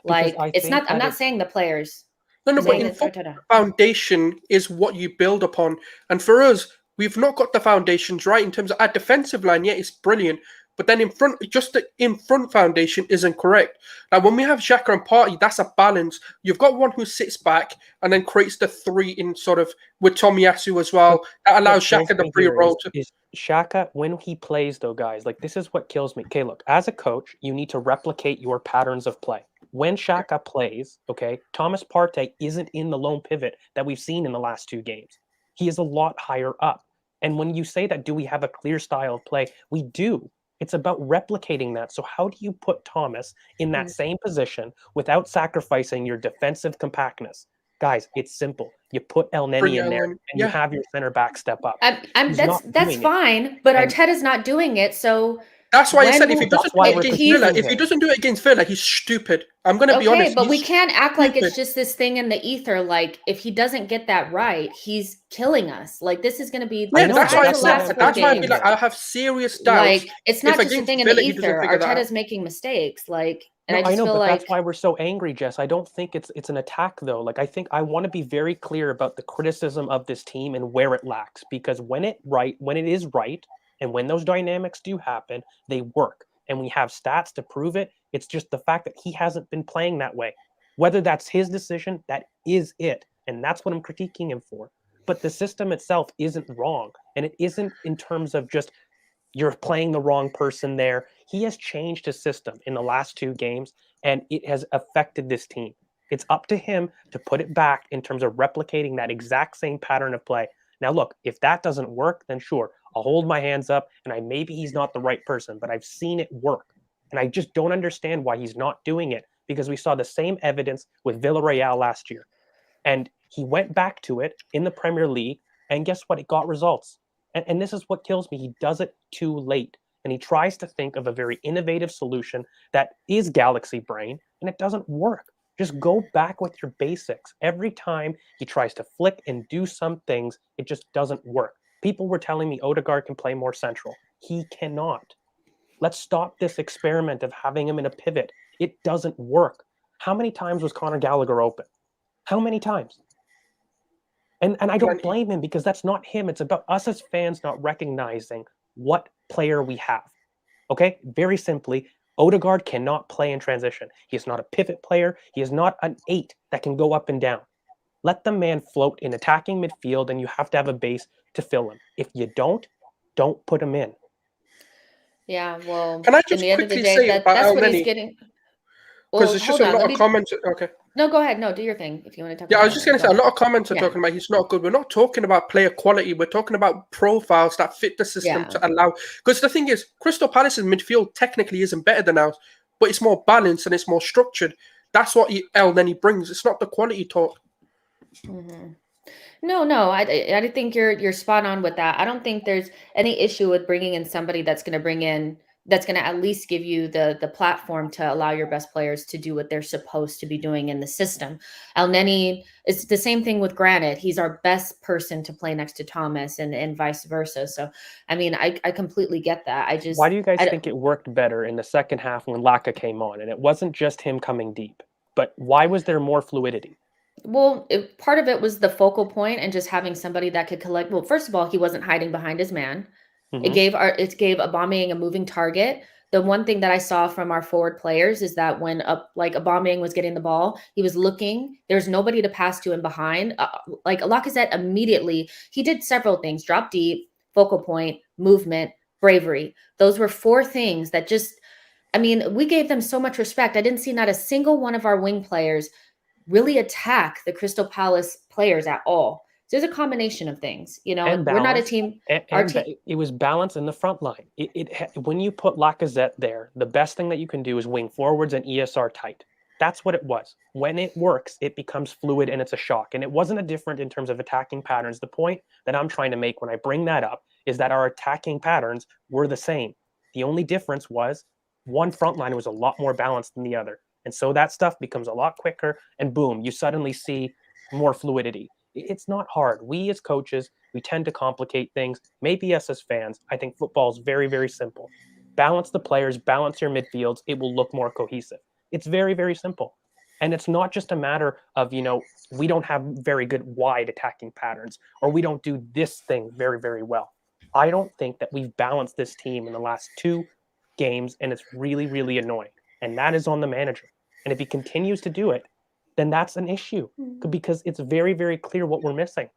Because Like, I it's think not. I'm that not it's saying the players. No, I'm but saying in it's football, Arteta. the foundation is what you build upon. And for us, we've not got the foundations right in terms of our defensive line. Yeah, it's brilliant. But then in front, just the in front foundation isn't correct. Like when we have Xhaka and Partey, that's a balance. You've got one who sits back and then creates the 3 in sort of with Tomiyasu as well. That what allows kills Xhaka the me free here roll to. is Shaka when he plays though, guys. Like this is what kills me. Okay, look, as a coach, you need to replicate your patterns of play. When Shaka plays, okay, Thomas Partey isn't in the lone pivot that we've seen in the last 2 games. He is a lot higher up. And when you say that, do we have a clear style of play? We do. It's about replicating that. So how do you put Thomas in that same position without sacrificing your defensive compactness? Guys, it's simple. You put Bring Elneny in there, Elneny. and you Yeah, have your center back step up. I'm He's not that's doing it, fine, but and Arteta's not doing it. So that's why I said if he that's doesn't do why it we're against he's Villa, critiquing if he him. doesn't do it against Villa, he's stupid. I'm gonna be okay, honest. but we He's can't act like it's stupid. just this thing in the ether. Like if he doesn't get that right, he's killing us. Like this is going to be I Yeah, know, that's but why I besides the that's not said. what last I'm 4 That's why I'd be critiquing like, games. him. I have serious doubts Like it's if not just a against thing in the Villa he doesn't ether. figure that out. Arteta's making mistakes. Like, and No, I I just know, feel but that's like why we're so angry, Jess. I don't think it's an attack though. Like I think I want to be very clear about the criticism of this team and where it lacks, because when it is right, and when those dynamics do happen, they work. And we have stats to prove it. It's just the fact that he hasn't been playing that way. Whether that's his decision, that is it. And that's what I'm critiquing him for. But the system itself isn't wrong. And it isn't in terms of just you're playing the wrong person there. He has changed his system in the last 2 games, and it has affected this team. It's up to him to put it back in terms of replicating that exact same pattern of play. Now, look, if that doesn't work, then sure, I'll hold my hands up, and maybe he's not the right person, but I've seen it work. And I just don't understand why he's not doing it, because we saw the same evidence with Villarreal last year. And he went back to it in the Premier League, and guess what? It got results. And this is what kills me. He does it too late. And he tries to think of a very innovative solution that is galaxy brain, and it doesn't work. Just go back with your basics. Every time he tries to flick and do some things, it just doesn't work. People were telling me Odegaard can play more central. He cannot. Let's stop this experiment of having him in a pivot. It doesn't work. How many times was Conor Gallagher open? How many times? And I don't Plenty. blame him, because that's not him. It's about us as fans not recognizing what player we have. Okay? Very simply, Odegaard cannot play in transition. He is not a pivot player. He is not an 8 that can go up and down. Let the man float in attacking midfield, and you have to have a base to fill him. If you don't put him in. yeah, well, Can I in just the end of the quickly day, say about that's what he's Elneny? getting. Because Well, there's just hold a on. lot Let of me. comments. Okay. No, go ahead. No, do your thing if you want to talk Yeah, I about was just going Elneny. to say, a Go. lot of comments are Yeah, talking about he's not good. We're not talking about player quality. We're talking about profiles that fit the system yeah. to allow. Because the thing is, Crystal Palace's midfield technically isn't better than ours, but it's more balanced and it's more structured. That's what Elneny brings. It's not the quality talk. hmm No, I think you're spot on with that. I don't think there's any issue with bringing in somebody that's going to bring in that's going to at least give you the platform to allow your best players to do what they're supposed to be doing in the system. Elneny, it's the same thing with Granit. He's our best person to play next to Thomas and vice versa. So, I mean, I completely get that. Why do you guys think it worked better in the second half when Laka came on? And it wasn't just him coming deep, but why was there more fluidity? Well, part of it was the focal point and just having somebody that could collect. Well, first of all, he wasn't hiding behind his man. It gave Aubameyang a moving target. The one thing that I saw from our forward players is that when Aubameyang was getting the ball, he was looking. There's nobody to pass to in behind. Like Lacazette immediately, he did several things: drop deep, focal point, movement, bravery. Those were 4 things that just, I mean, we gave them so much respect. I didn't see not a single one of our wing players really attack the Crystal Palace players at all. So there's a combination of things, you know. We're not a team. It was balance in the front line. When you put Lacazette there, the best thing that you can do is wing forwards and ESR tight. That's what it was. When it works, it becomes fluid and it's a shock. And it wasn't a different in terms of attacking patterns. The point that I'm trying to make when I bring that up is that our attacking patterns were the same. The only difference was one front line was a lot more balanced than the other. And so that stuff becomes a lot quicker, and boom, you suddenly see more fluidity. It's not hard. We as coaches, we tend to complicate things. Maybe us as fans. I think football is very, very simple. Balance the players, balance your midfields. It will look more cohesive. It's very, very simple. And it's not just a matter of, we don't have very good wide attacking patterns, or we don't do this thing very, very well. I don't think that we've balanced this team in the last 2 games, and it's really, really annoying. And that is on the manager. And if he continues to do it, then that's an issue, because it's very, very clear what we're missing.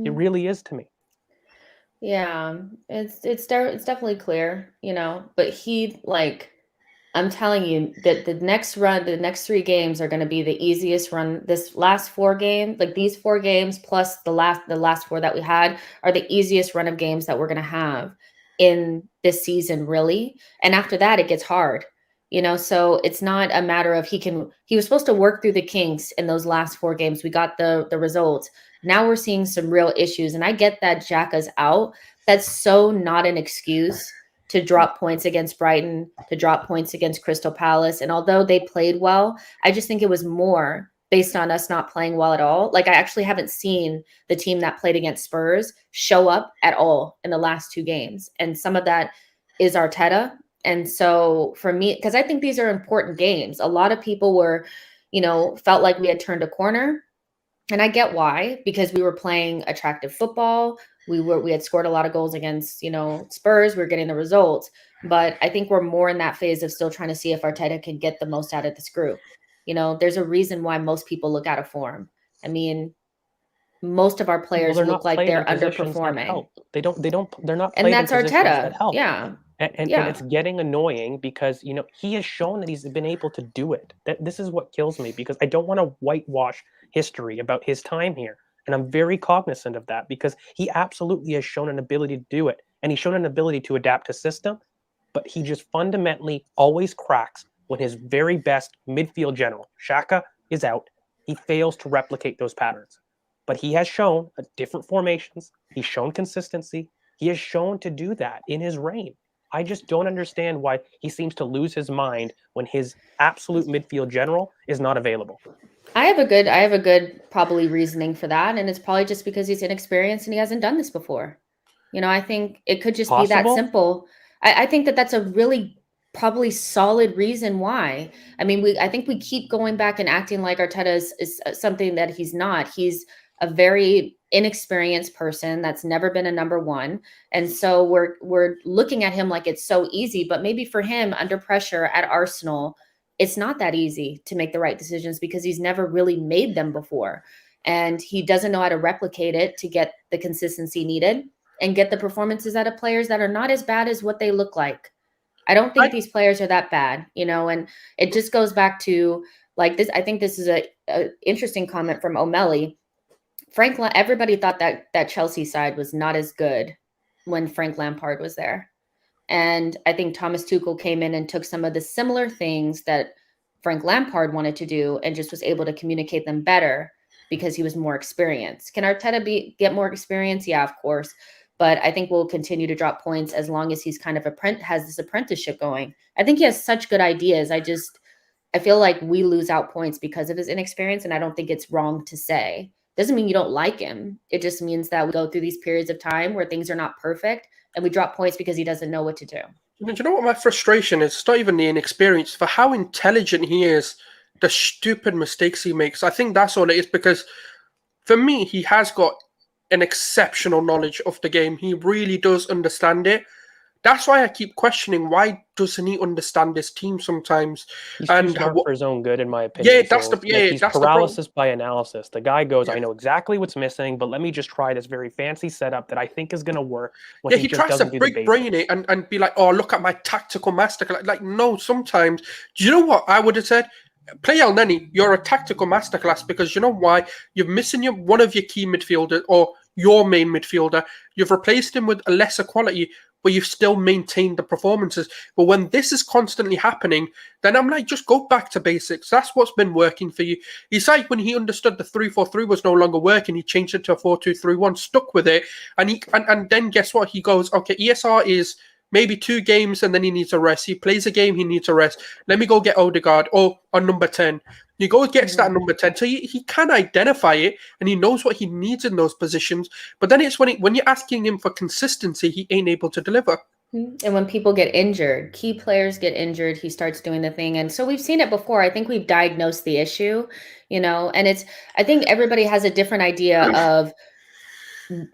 It really is to me. Yeah, it's definitely clear, but I'm telling you that the next 3 games are going to be the easiest run. This last 4 games, like these 4 games plus the last 4 that we had, are the easiest run of games that we're going to have in this season, really. And after that, it gets hard. So it's not a matter of he was supposed to work through the kinks in those last 4 games. We got the results. Now we're seeing some real issues. And I get that Xhaka's out. That's so not an excuse to drop points against Brighton, to drop points against Crystal Palace. And although they played well, I just think it was more based on us not playing well at all. Like, I actually haven't seen the team that played against Spurs show up at all in the last 2 games. And some of that is Arteta. And so for me, because I think these are important games, a lot of people felt like we had turned a corner. And I get why, because we were playing attractive football. We had scored a lot of goals against, Spurs. We were getting the results. But I think we're more in that phase of still trying to see if Arteta can get the most out of this group. There's a reason why most people look out of form. I mean, most of our players look like they're underperforming. They're not and playing that's in positions Arteta. that help. Yeah. And it's getting annoying because, he has shown that he's been able to do it. This is what kills me, because I don't want to whitewash history about his time here. And I'm very cognizant of that, because he absolutely has shown an ability to do it. And he's shown an ability to adapt to system, but he just fundamentally always cracks when his very best midfield general, Xhaka, is out. He fails to replicate those patterns. But he has shown different formations. He's shown consistency. He has shown to do that in his reign. I just don't understand why he seems to lose his mind when his absolute midfield general is not available. I have a good probably reasoning for that, and it's probably just because he's inexperienced and he hasn't done this before. I think it could just be that simple. I think that's a really probably solid reason why. I mean, I think we keep going back and acting like Arteta is something that he's not. He's a very inexperienced person that's never been a number 1. And so we're looking at him like it's so easy, but maybe for him under pressure at Arsenal, it's not that easy to make the right decisions because he's never really made them before. And he doesn't know how to replicate it to get the consistency needed and get the performances out of players that are not as bad as what they look like. I don't think these players are that bad, and it just goes back to like this. I think this is a interesting comment from O'Malley. Everybody thought that Chelsea side was not as good when Frank Lampard was there. And I think Thomas Tuchel came in and took some of the similar things that Frank Lampard wanted to do and just was able to communicate them better because he was more experienced. Can Arteta get more experience? Yeah, of course. but I think we'll continue to drop points as long as he's kind of has this apprenticeship going. I think he has such good ideas. I feel like we lose out points because of his inexperience, and I don't think it's wrong to say. Doesn't mean you don't like him. It just means that we go through these periods of time where things are not perfect and we drop points because he doesn't know what to do. Do you know what my frustration is? It's not even the inexperience, for how intelligent he is, the stupid mistakes he makes. I think that's all it is, because for me, he has got an exceptional knowledge of the game. He really does understand it. That's why I keep questioning, why doesn't he understand this team sometimes? He's too smart for his own good, in my opinion. Yeah, that's the he's paralysis by analysis. The guy goes, I know exactly what's missing, but let me just try this very fancy setup that I think is going to work. When he tries to big brain it and be like, oh, look at my tactical masterclass. Like, no, sometimes. Do you know what I would have said? Play Elneny, you're a tactical masterclass, because you know why? You're missing one of your key midfielders, or your main midfielder. You've replaced him with a lesser quality, but you've still maintained the performances. But when this is constantly happening, then I'm like, just go back to basics. That's what's been working for you. It's like when he understood the 3-4-3 was no longer working, he changed it to a 4-2-3-1, stuck with it, and then guess what? He goes, okay, ESR is maybe 2 games and then he needs a rest. He plays a game, he needs a rest. Let me go get Odegaard or on number 10. He goes, gets that number 10. So he can identify it and he knows what he needs in those positions. But then it's when you're asking him for consistency, he ain't able to deliver. And when people get injured, key players get injured, he starts doing the thing. And so we've seen it before. I think we've diagnosed the issue, and I think everybody has a different idea of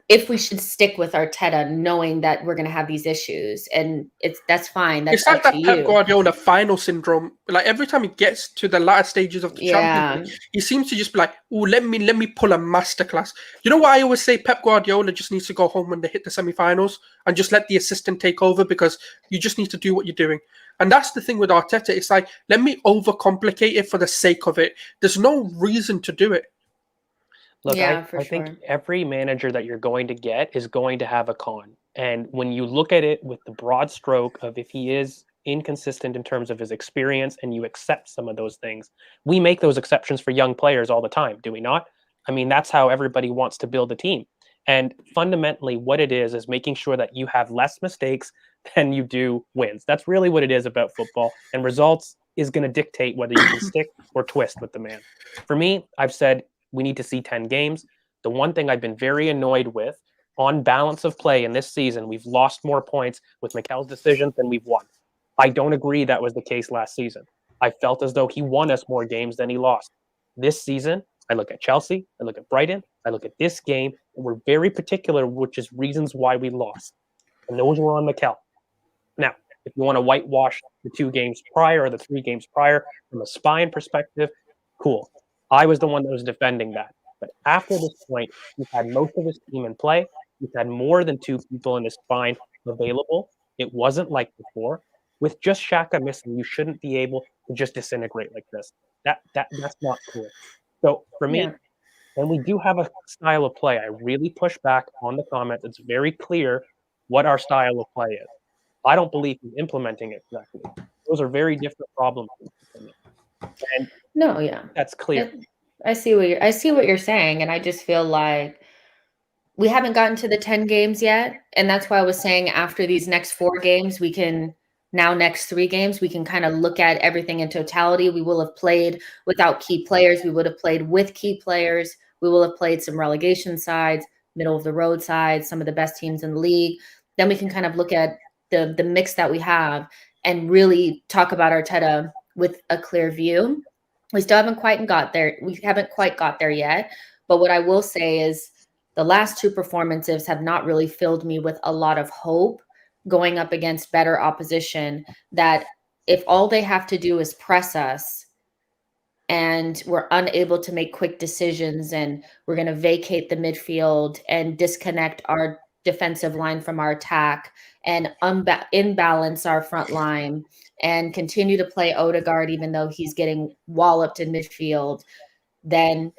if we should stick with Arteta, knowing that we're going to have these issues, and that's fine. That's it's like that Pep Guardiola final syndrome. Like every time he gets to the latter stages of the Champions League, he seems to just be like, "Oh, let me pull a masterclass." You know what I always say? Pep Guardiola just needs to go home when they hit the semi-finals and just let the assistant take over, because you just need to do what you're doing. And that's the thing with Arteta. It's like, let me overcomplicate it for the sake of it. There's no reason to do it. Look, I think every manager that you're going to get is going to have a con. And when you look at it with the broad stroke of if he is inconsistent in terms of his experience and you accept some of those things, we make those exceptions for young players all the time, do we not? I mean, that's how everybody wants to build a team. And fundamentally, what it is making sure that you have less mistakes than you do wins. That's really what it is about football. And results is going to dictate whether you can stick or twist with the man. For me, I've said, we need to see 10 games. The one thing I've been very annoyed with on balance of play in this season, we've lost more points with Mikel's decisions than we've won. I don't agree that was the case last season. I felt as though he won us more games than he lost. This season, I look at Chelsea, I look at Brighton, I look at this game, and we're very particular, which is reasons why we lost. And those were on Mikel. Now, if you want to whitewash the 2 games prior or the 3 games prior from a spine perspective, cool. I was the one that was defending that. But after this point, he's had most of his team in play. He's had more than 2 people in his spine available. It wasn't like before. With just Xhaka missing, you shouldn't be able to just disintegrate like this. That's not cool. So for me, and we do have a style of play. I really push back on the comments. It's very clear what our style of play is. I don't believe he's implementing it correctly. Those are very different problems. And that's clear. I see what you're saying, and I just feel like we haven't gotten to the 10 games yet, and that's why I was saying after these next 4 games, next 3 games, we can kind of look at everything in totality. We will have played without key players. We would have played with key players. We will have played some relegation sides, middle of the road sides, some of the best teams in the league. Then we can kind of look at the mix that we have and really talk about Arteta with a clear view. We still haven't quite got there. We haven't quite got there yet. But what I will say is the last 2 performances have not really filled me with a lot of hope going up against better opposition, that if all they have to do is press us and we're unable to make quick decisions and we're going to vacate the midfield and disconnect our defensive line from our attack and imbalance our front line and continue to play Odegaard even though he's getting walloped in midfield, then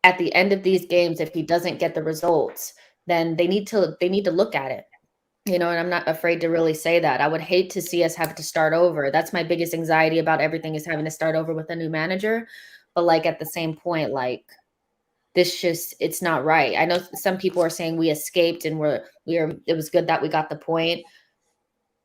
at the end of these games, if he doesn't get the results, then they need to look at it. And I'm not afraid to really say that. I would hate to see us have to start over. That's my biggest anxiety about everything, is having to start over with a new manager. But at the same point, it's not right. I know some people are saying we escaped and it was good that we got the point.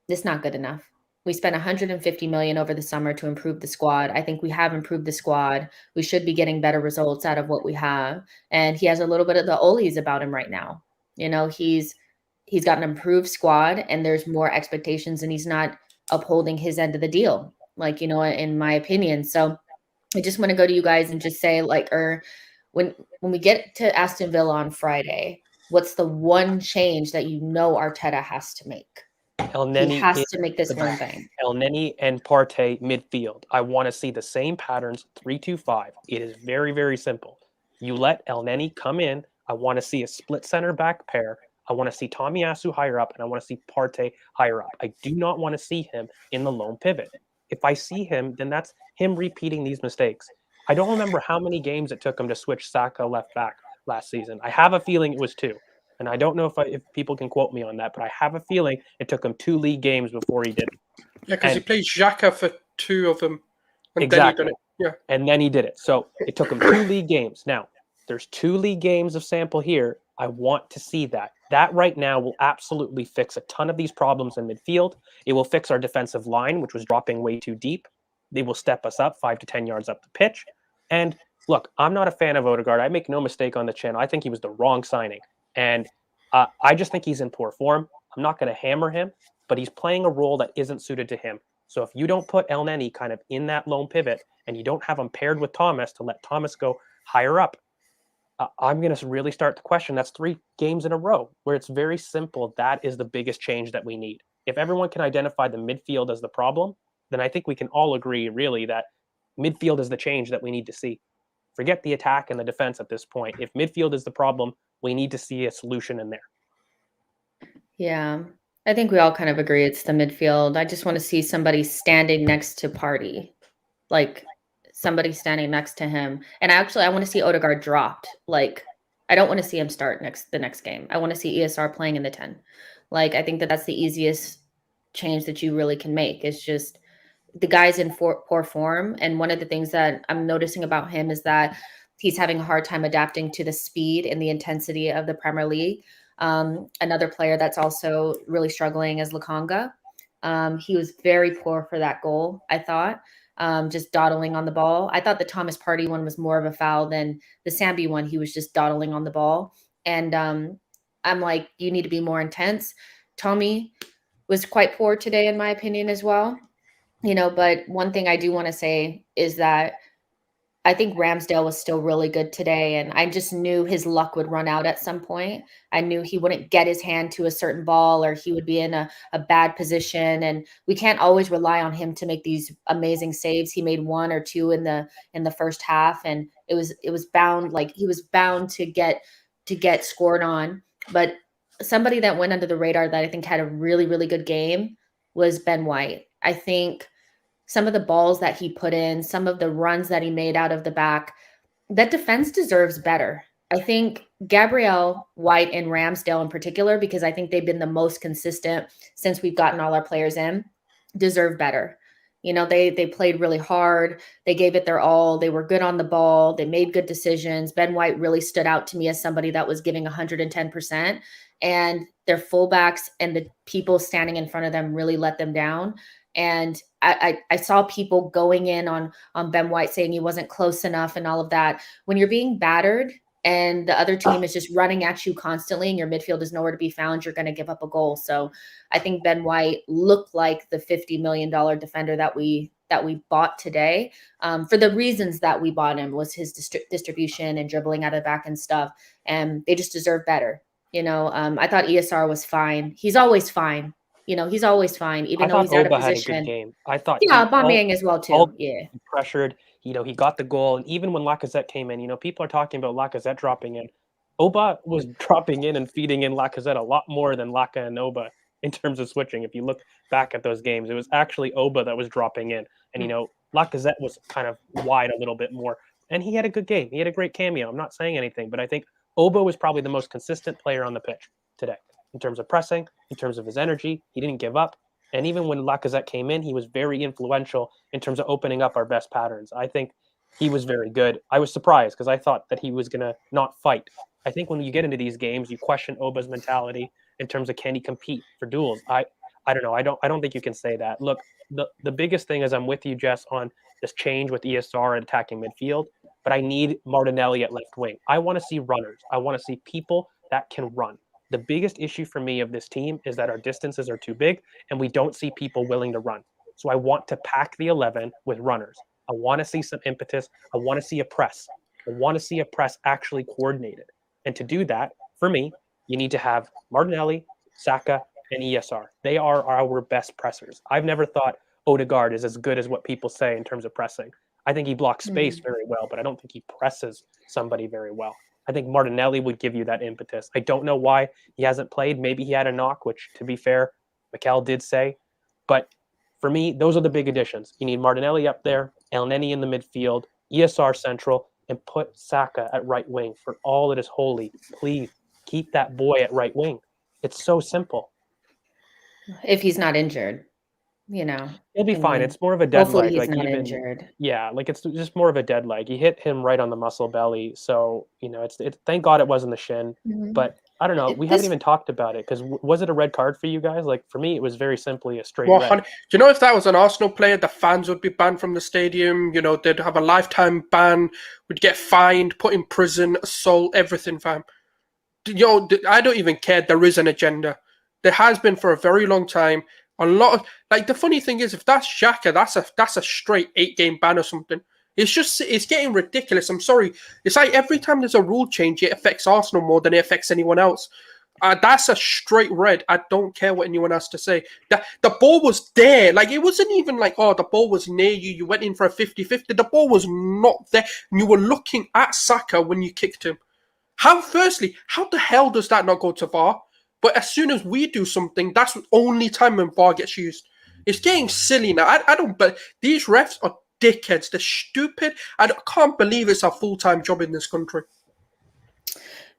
It's not good enough. We spent 150 million over the summer to improve the squad. I think we have improved the squad. We should be getting better results out of what we have. And he has a little bit of the Oli's about him right now. You know, he's got an improved squad and there's more expectations and he's not upholding his end of the deal, like, you know, in my opinion. So I just want to go to you guys and just say, like, or when we get to Aston Villa on Friday, what's the one change that you know Arteta has to make? He Elneny has is to make this the one back. thing. Elneny and Partey midfield. I want to see the same patterns, 3-2-5. It is very, very simple. You let Elneny come in. I want to see a split center back pair. I want to see Tomiyasu higher up, and I want to see Partey higher up. I do not want to see him in the lone pivot. If I see him, then that's him repeating these mistakes. I don't remember how many games it took him to switch Saka left back last season. I have a feeling it was 2. And I don't know if people can quote me on that, but I have a feeling it took him 2 league games before he did it. Yeah, because he played Xhaka for 2 of them. And exactly. Then he did it. Yeah. And then he did it. So it took him 2 league games. Now, there's 2 league games of sample here. I want to see that. That right now will absolutely fix a ton of these problems in midfield. It will fix our defensive line, which was dropping way too deep. They will step us up 5 to 10 yards up the pitch. And look, I'm not a fan of Odegaard. I make no mistake on the channel. I think he was the wrong signing. And I just think he's in poor form. I'm not going to hammer him, but he's playing a role that isn't suited to him. So if you don't put Elneny kind of in that lone pivot and you don't have him paired with Thomas to let Thomas go higher up, I'm going to really start to question. That's 3 games in a row where it's very simple. That is the biggest change that we need. If everyone can identify the midfield as the problem, then I think we can all agree really that midfield is the change that we need to see. Forget the attack and the defense at this point. If midfield is the problem, we need to see a solution in there. Yeah, I think we all kind of agree it's the midfield. I just want to see somebody standing next to Partey, like somebody standing next to him. And I want to see Odegaard dropped. Like, I don't want to see him start the next game. I want to see ESR playing in the 10. Like, I think that's the easiest change that you really can make. It's just the guy's in poor form. And one of the things that I'm noticing about him is that he's having a hard time adapting to the speed and the intensity of the Premier League. Another player that's also really struggling is Lokonga. He was very poor for that goal, I thought, just dawdling on the ball. I thought the Thomas Partey one was more of a foul than the Sambi one. He was just dawdling on the ball. And I'm like, you need to be more intense. Tommy was quite poor today, in my opinion, as well. You know, but one thing I do want to say is that I think Ramsdale was still really good today, and I just knew his luck would run out at some point. I knew he wouldn't get his hand to a certain ball or he would be in a bad position, and we can't always rely on him to make these amazing saves. He made 1 or 2 in the first half, and it was bound, like he was bound to get scored on. But somebody that went under the radar that I think had a really, really good game was Ben White. I think some of the balls that he put in, some of the runs that he made out of the back, that defense deserves better. I think Gabriel, White, and Ramsdale in particular, because I think they've been the most consistent since we've gotten all our players in, deserve better. You know, they played really hard. They gave it their all. They were good on the ball. They made good decisions. Ben White really stood out to me as somebody that was giving 110%. And their fullbacks and the people standing in front of them really let them down. And I saw people going in on Ben White saying he wasn't close enough and all of that. When you're being battered and the other team is just running at you constantly and your midfield is nowhere to be found, you're going to give up a goal. So I think Ben White looked like the $50 million defender that we bought today, for the reasons that we bought him, was his distribution and dribbling out of the back and stuff. And they just deserve better. You know, I thought ESR was fine. He's always fine. You know, he's always fine, even though he's out of Oba position. had a good game. I thought, yeah, Aubameyang as well too. Yeah, he pressured. You know, he got the goal, and even when Lacazette came in, you know, people are talking about Lacazette dropping in. Oba was dropping in and feeding in Lacazette a lot more than Laka and Oba in terms of switching. If you look back at those games, it was actually Oba that was dropping in, and you know, Lacazette was kind of wide a little bit more, and he had a good game. He had a great cameo. I'm not saying anything, but I think Oba was probably the most consistent player on the pitch today in terms of pressing, in terms of his energy. He didn't give up. And even when Lacazette came in, he was very influential in terms of opening up our best patterns. I think he was very good. I was surprised because I thought that he was going to not fight. I think when you get into these games, you question Oba's mentality in terms of can he compete for duels. I don't know. I don't think you can say that. Look, the biggest thing is I'm with you, Jess, on this change with ESR and attacking midfield, but I need Martinelli at left wing. I want to see runners. I want to see people that can run. The biggest issue for me of this team is that our distances are too big and we don't see people willing to run. So I want to pack the 11 with runners. I want to see some impetus. I want to see a press. I want to see a press actually coordinated. And to do that, for me, you need to have Martinelli, Saka, and ESR. They are our best pressers. I've never thought Odegaard is as good as what people say in terms of pressing. I think he blocks space very well, but I don't think he presses somebody very well. I think Martinelli would give you that impetus. I don't know why he hasn't played. Maybe he had a knock, which, to be fair, Mikel did say. But for me, those are the big additions. You need Martinelli up there, Elneny in the midfield, ESR central, and put Saka at right wing for all that is holy. Please keep that boy at right wing. It's so simple. If he's not injured, He'll be fine. It's more of a dead hopefully leg. he's not injured. Yeah, it's just more of a dead leg. He hit him right on the muscle belly, so it's thank God it wasn't the shin. But I don't know. We haven't even talked about it because was it a red card for you guys? For me, it was very simply a straight red. Do you know if that was an Arsenal player, the fans would be banned from the stadium? They'd have a lifetime ban, would get fined, put in prison, assault, everything, fam. I don't even care. There is an agenda. There has been for a very long time. A lot of the funny thing is, if that's Xhaka, that's a straight 8-game ban or something. It's getting ridiculous. I'm sorry. It's like every time there's a rule change, it affects Arsenal more than it affects anyone else. That's a straight red. I don't care what anyone has to say. The ball was there. It wasn't even the ball was near you. You went in for a 50-50. The ball was not there. And you were looking at Saka when you kicked him. How the hell does that not go to VAR? But as soon as we do something, that's the only time when VAR gets used. It's getting silly now. I don't. But these refs are dickheads. They're stupid. I can't believe it's a full-time job in this country.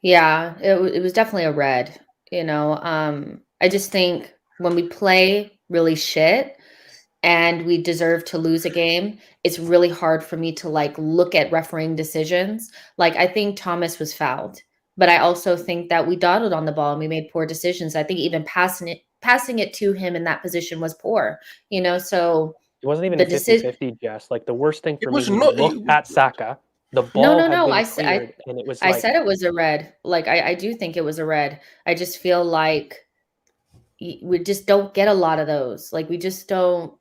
Yeah, it was definitely a red. I just think when we play really shit and we deserve to lose a game, it's really hard for me to look at refereeing decisions. I think Thomas was fouled. But I also think that we dawdled on the ball and we made poor decisions. I think even passing it to him in that position was poor. So it wasn't even a 50-50, Jess. The worst thing for me was look at Saka. The ball had been cleared, and it was I said it was a red. I do think it was a red. I just feel like we just don't get a lot of those. We just don't.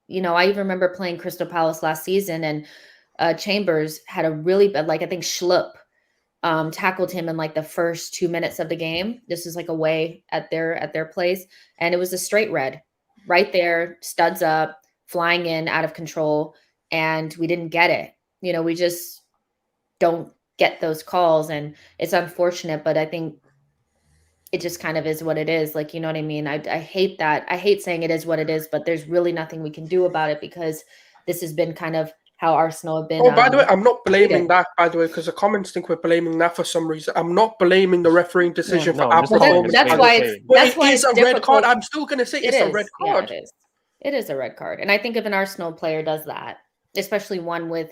I even remember playing Crystal Palace last season, and Chambers had a really bad. I think Schlupp tackled him in the first 2 minutes of the game. This was away at their place, and it was a straight red right there, studs up, flying in out of control, and we didn't get it. We just don't get those calls, and it's unfortunate, but I think it just kind of is what it is. You know what I mean? I hate that. I hate saying it is what it is, but there's really nothing we can do about it because this has been kind of how Arsenal have been. Oh, by the way, I'm not blaming that, by the way, because the comments think we're blaming that for some reason. I'm not blaming the refereeing decision for our performance. That's why it's a red card. I'm still going to say it's a red card. Yeah, it is a red card. And I think if an Arsenal player does that, especially one with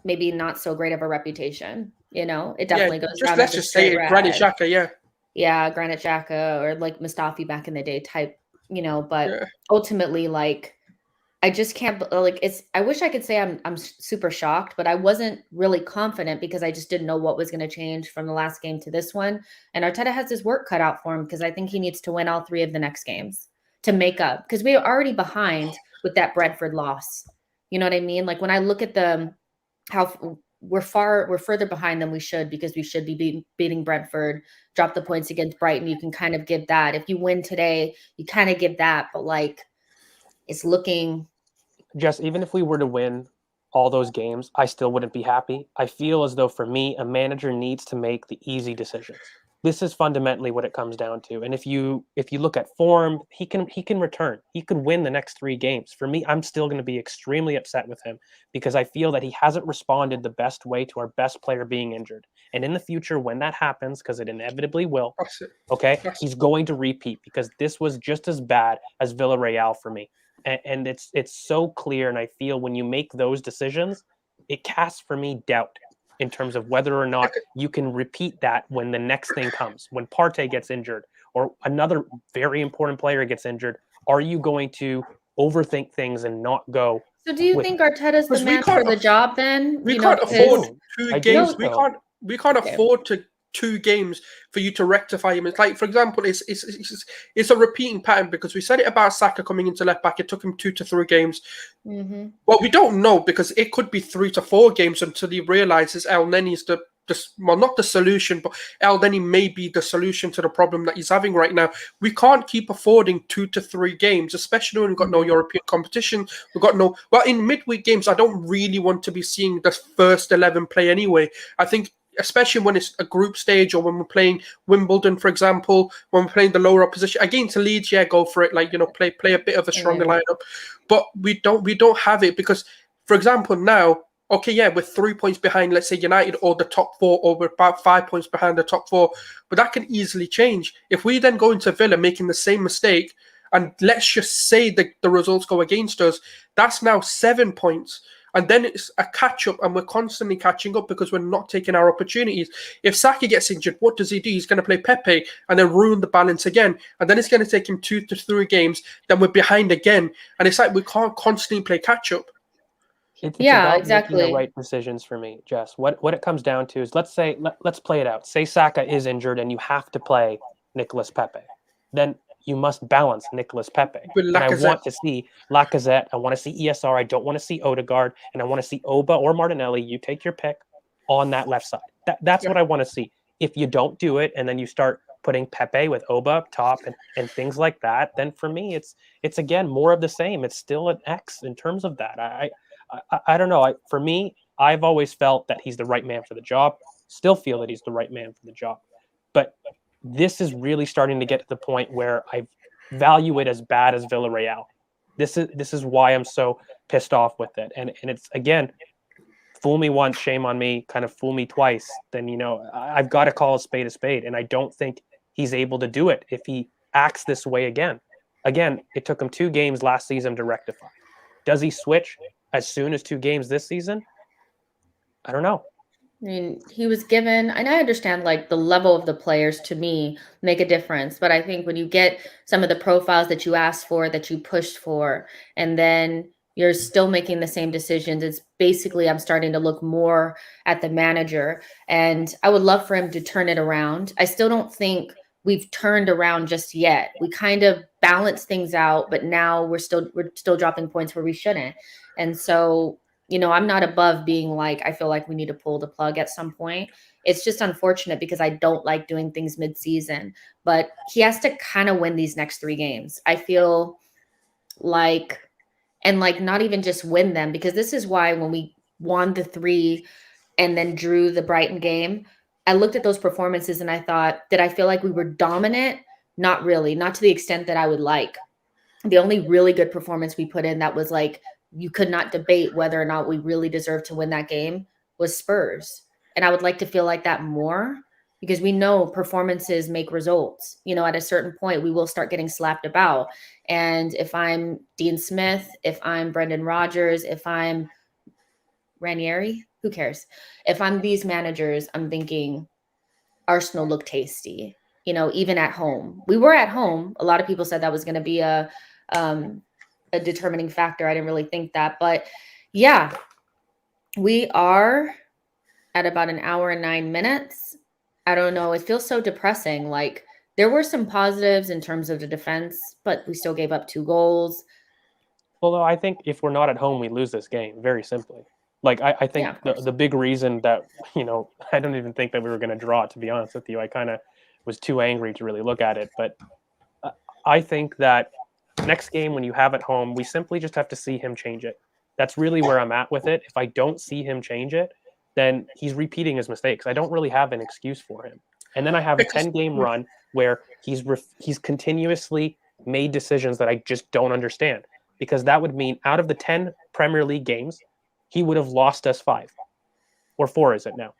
maybe not so great of a reputation, it definitely goes down. Let's just say Granit Xhaka, yeah. Yeah, Granit Xhaka or Mustafi back in the day type, but ultimately, I just can't I wish I could say I'm super shocked, but I wasn't really confident because I just didn't know what was going to change from the last game to this one. And Arteta has his work cut out for him because I think he needs to win all 3 of the next games to make up, because we are already behind with that Brentford loss. You know what I mean? When I look at how we're further behind than we should, because we should be beating Brentford, drop the points against Brighton. You can kind of give that. If you win today, you kind of give that, but it's looking. Jess, even if we were to win all those games, I still wouldn't be happy. I feel as though for me, a manager needs to make the easy decisions. This is fundamentally what it comes down to. And if you look at form, he can return. He could win the next 3 games. For me, I'm still going to be extremely upset with him because I feel that he hasn't responded the best way to our best player being injured. And in the future, when that happens, because it inevitably will, he's going to repeat, because this was just as bad as Villarreal for me. And it's so clear, and I feel when you make those decisions, it casts for me doubt in terms of whether or not you can repeat that when the next thing comes. When Partey gets injured or another very important player gets injured, are you going to overthink things and not go? So do you think Arteta's the Because we man for can't the job then? we You know, can't because afford I two do, games. though. We can't Okay. afford to 2 games for you to rectify him. It's like, for example, it's a repeating pattern, because we said it about Saka coming into left back. It took him 2 to 3 games. Well, we don't know, because it could be 3 to 4 games until he realizes Elneny is well, not the solution, but Elneny may be the solution to the problem that he's having right now. We can't keep affording 2 to 3 games, especially when we've got no European competition. We've got no. Well, in midweek games, I don't really want to be seeing the first 11 play anyway. I think, especially when it's a group stage, or when we're playing Wimbledon, for example, when we're playing the lower opposition against Leeds, yeah, go for it. Like, play a bit of a stronger lineup, but we don't have it, because, for example, now, okay, yeah, we're 3 points behind, let's say United, or the top 4, or we're about 5 points behind the top 4, but that can easily change if we then go into Villa making the same mistake, and let's just say the results go against us. That's now 7 points. And then it's a catch-up, and we're constantly catching up because we're not taking our opportunities. If Saka gets injured, what does he do? He's going to play Pepe and then ruin the balance again. And then it's going to take him 2 to 3 games. Then we're behind again. And it's like we can't constantly play catch-up. It's Yeah, about exactly. making the right decisions for me, Jess. What it comes down to is, let's play it out. Say Saka is injured and you have to play Nicolas Pepe. Then you must balance Nicolas Pepe. And I want to see Lacazette. I want to see ESR. I don't want to see Odegaard. And I want to see Oba or Martinelli. You take your pick on that left side. That's what I want to see. If you don't do it, and then you start putting Pepe with Oba up top and things like that, then for me, it's again more of the same. It's still an X in terms of that. I don't know. For me, I've always felt that he's the right man for the job. Still feel that he's the right man for the job. But this is really starting to get to the point where I value it as bad as Villarreal. This is why I'm so pissed off with it. And it's, again, fool me once, shame on me, kind of fool me twice. Then, I've got to call a spade. And I don't think he's able to do it if he acts this way again. Again, it took him 2 games last season to rectify. Does he switch as soon as 2 games this season? I don't know. I mean, he was given, and I understand like the level of the players to me make a difference. But I think when you get some of the profiles that you asked for, that you pushed for, and then you're still making the same decisions, it's basically, I'm starting to look more at the manager, and I would love for him to turn it around. I still don't think we've turned around just yet. We kind of balance things out, but now we're still dropping points where we shouldn't. And so, I'm not above being like, I feel like we need to pull the plug at some point. It's just unfortunate because I don't like doing things mid-season, but he has to kind of win these next 3 games. I feel like, and like not even just win them, because this is why when we won the 3 and then drew the Brighton game, I looked at those performances and I thought, did I feel like we were dominant? Not really, not to the extent that I would like. The only really good performance we put in that was like, you could not debate whether or not we really deserved to win that game was Spurs. And I would like to feel like that more, because we know performances make results. At a certain point, we will start getting slapped about. And if I'm Dean Smith, if I'm Brendan Rodgers, if I'm Ranieri, who cares? If I'm these managers, I'm thinking Arsenal look tasty, even at home. We were at home. A lot of people said that was going to be a determining factor. I didn't really think that, but yeah, we are at about an hour and 9 minutes. I don't know. It feels so depressing. Like, there were some positives in terms of the defense, but we still gave up 2 goals. Although I think if we're not at home, we lose this game, very simply. Like, I think the big reason that, I don't even think that we were going to draw, to be honest with you. I kind of was too angry to really look at it. But I think that next game, when you have at home, we simply just have to see him change it. That's really where I'm at with it. If I don't see him change it, then he's repeating his mistakes. I don't really have an excuse for him. And then I have a 10-game run where he's continuously made decisions that I just don't understand, because that would mean out of the 10 Premier League games, he would have lost us 5 or 4. Is it now?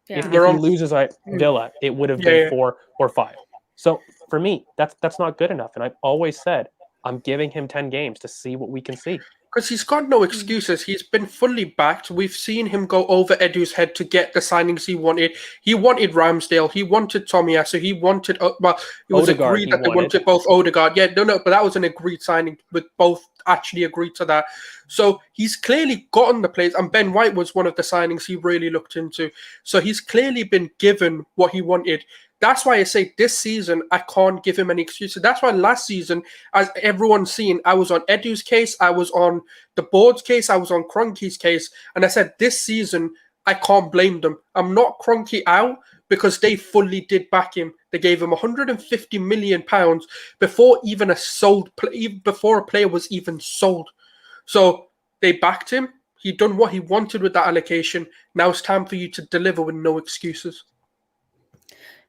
Yeah. If he loses at Villa, it would have been 4 or 5. So for me, that's not good enough. And I've always said I'm giving him 10 games to see what we can see. Because he's got no excuses. He's been fully backed. We've seen him go over Edu's head to get the signings he wanted. He wanted Ramsdale. He wanted Tomiyasu. He wanted, well, it was Odegaard, agreed that they wanted both Odegaard. Yeah, no, but that was an agreed signing, with both actually agreed to that. So he's clearly gotten the players, and Ben White was one of the signings he really looked into. So he's clearly been given what he wanted. That's why I say this season, I can't give him any excuses. That's why last season, as everyone's seen, I was on Edu's case, I was on the board's case, I was on Kroenke's case, and I said this season, I can't blame them. I'm not Kroenke out because they fully did back him. They gave him £150 million before even before a player was even sold. So they backed him. He'd done what he wanted with that allocation. Now it's time for you to deliver with no excuses.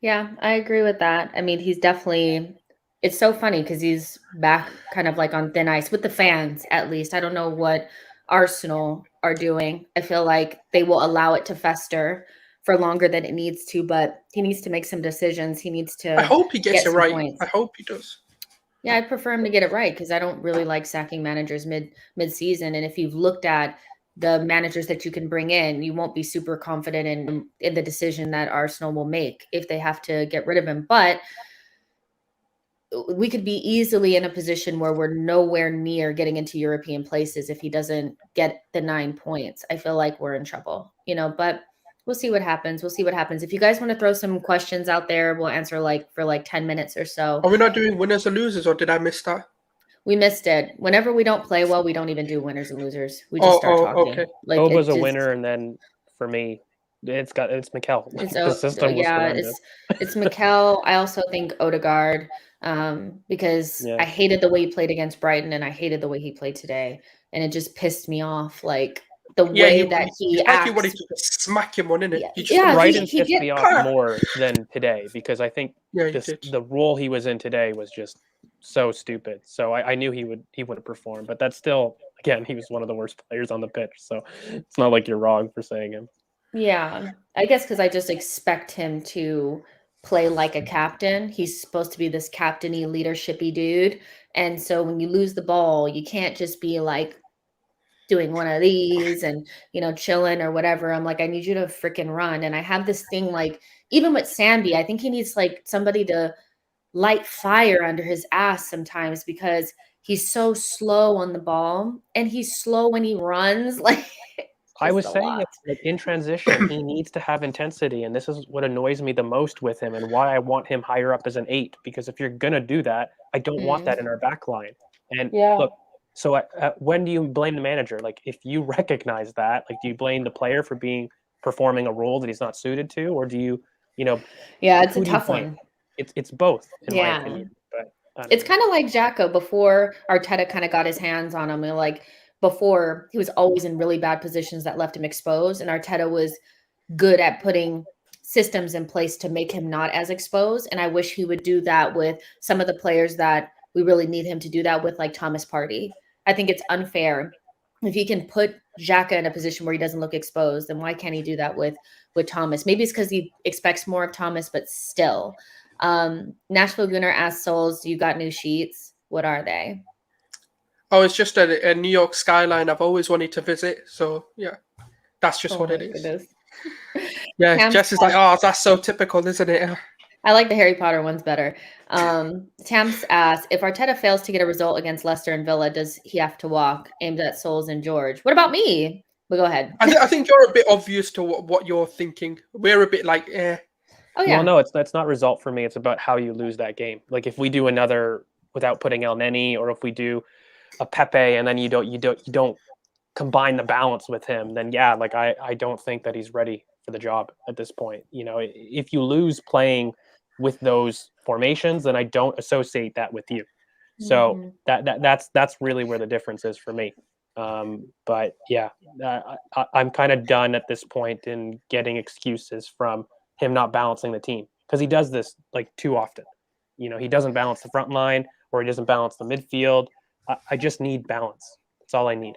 Yeah, I agree with that. I mean, he's definitely, it's so funny because he's back kind of like on thin ice with the fans, at least. I don't know what Arsenal are doing. I feel like they will allow it to fester for longer than it needs to, but he needs to make some decisions. He needs to I hope he gets get it some right. points. I hope he does. Yeah, I'd prefer him to get it right because I don't really like sacking managers mid-season. And if you've looked at the managers that you can bring in, you won't be super confident in the decision that Arsenal will make if they have to get rid of him. But we could be easily in a position where we're nowhere near getting into European places if he doesn't get the 9 points. I feel like we're in trouble, but we'll see what happens. We'll see what happens. If you guys want to throw some questions out there, we'll answer for 10 minutes or so. Are we not doing winners or losers, or did I miss that? We missed it. Whenever we don't play well, we don't even do winners and losers. We just start talking. Okay. Like Boba's a winner, and then for me, it's Mikel. The system was horrendous. It's Mikel. I also think Odegaard, because I hated the way he played against Brighton, and I hated the way he played today, and it just pissed me off. Like the way that he acts. Like he wanted to smack him on, innit? Brighton pissed me off more than today because I think the role he was in today was just so stupid. So I knew he would perform, but that's still, again, he was one of the worst players on the pitch. So it's not like you're wrong for saying him. Yeah, I guess because I just expect him to play like a captain. He's supposed to be this captainy, leadershipy dude. And so when you lose the ball, you can't just be like doing one of these and, chilling or whatever. I'm like, I need you to freaking run. And I have this thing, like, even with Sambi, I think he needs like somebody to light fire under his ass sometimes because he's so slow on the ball and he's slow when he runs. Like, I was saying that in transition, he needs to have intensity, and this is what annoys me the most with him and why I want him higher up as an 8, because if you're going to do that, I don't want that in our back line. And look, so when do you blame the manager? Like, if you recognize that, like, do you blame the player for performing a role that he's not suited to, or do you, Yeah, it's a tough one. It's both, in my opinion. But it's kind of like Jacko before Arteta kind of got his hands on him. Like, before, he was always in really bad positions that left him exposed, and Arteta was good at putting systems in place to make him not as exposed. And I wish he would do that with some of the players that we really need him to do that with, like Thomas Partey. I think it's unfair. If he can put Xhaka in a position where he doesn't look exposed, then why can't he do that with Thomas? Maybe it's because he expects more of Thomas, but still. Nashville Gunner asks Souls, you got new sheets? What are they? Oh, it's just a New York skyline I've always wanted to visit. So, yeah, that's just what it is. Yeah, Jess is like, oh, that's so typical, isn't it? I like the Harry Potter ones better. Tams asks, if Arteta fails to get a result against Leicester and Villa, does he have to walk? Aimed at Souls and George. What about me? But go ahead. I think you're a bit obvious to what you're thinking. We're a bit like, eh. Oh, yeah. Well, no, it's not result for me. It's about how you lose that game. Like, if we do another without putting Elneny, or if we do a Pepe and then you don't combine the balance with him, then like I don't think that he's ready for the job at this point. If you lose playing with those formations, then I don't associate that with you. So that's really where the difference is for me. But yeah, I'm kind of done at this point in getting excuses from him not balancing the team, because he does this like too often. He doesn't balance the front line, or he doesn't balance the midfield. I just need balance. That's all I need.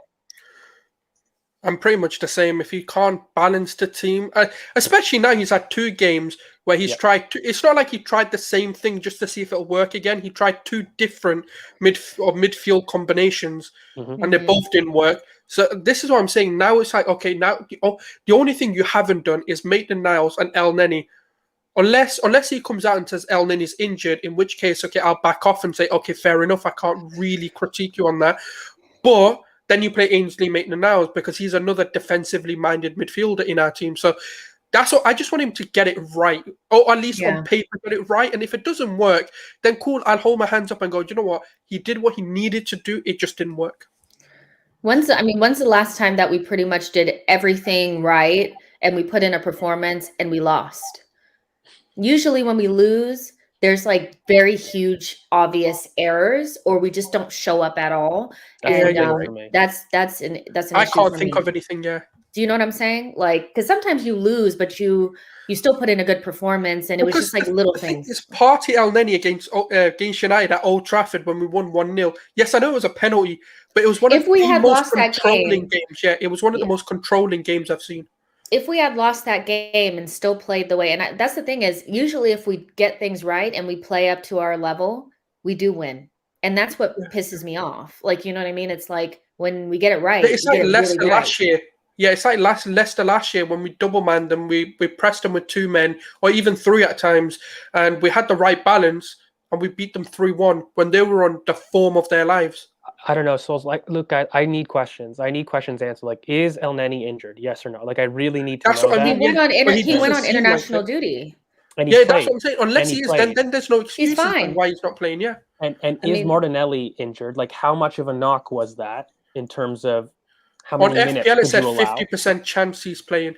I'm pretty much the same. If he can't balance the team, especially now he's had 2 games where he's tried to, it's not like he tried the same thing just to see if it'll work again. He tried 2 different midfield combinations and they both didn't work. So this is what I'm saying. Now it's like, okay, now the only thing you haven't done is Maitland-Niles and Elneny. Unless he comes out and says Elneny's injured, in which case, okay, I'll back off and say, okay, fair enough. I can't really critique you on that. But then you play Ainsley Maitland-Niles because he's another defensively minded midfielder in our team. So that's what I just want him to get it right, or at least on paper get it right. And if it doesn't work, then cool. I'll hold my hands up and go, you know what? He did what he needed to do. It just didn't work. When's the last time that we pretty much did everything right and we put in a performance and we lost? Usually when we lose, there's like very huge, obvious errors, or we just don't show up at all. And that's an I issue can't for think me. of anything. Yeah. Do you know what I'm saying? Like, because sometimes you lose, but you still put in a good performance, and it was just like little things. It's Party Elneny against United at Old Trafford when we won 1-0. Yes, I know it was a penalty, but it was one of the most controlling games. Yeah, it was one of the most controlling games I've seen. If we had lost that game and still played the way, and that's the thing is, usually if we get things right and we play up to our level, we do win. And that's what pisses me off. Like, you know what I mean? It's like when we get it right. But it's like Leicester last year. Yeah, it's like Leicester last year when we double-manned them, we pressed them with 2 men, or even 3 at times, and we had the right balance, and we beat them 3-1 when they were on the form of their lives. I don't know. So it's like, look, I need questions. I need questions answered. Like, is Elneny injured? Yes or no? Like, I really need to know that. He went on international duty. And that's what I'm saying. Unless he is, then there's no excuse on why he's not playing. Yeah. And is Martinelli injured? Like, how much of a knock was that in terms of how many minutes FPL could it said you allow? 50% chance he's playing.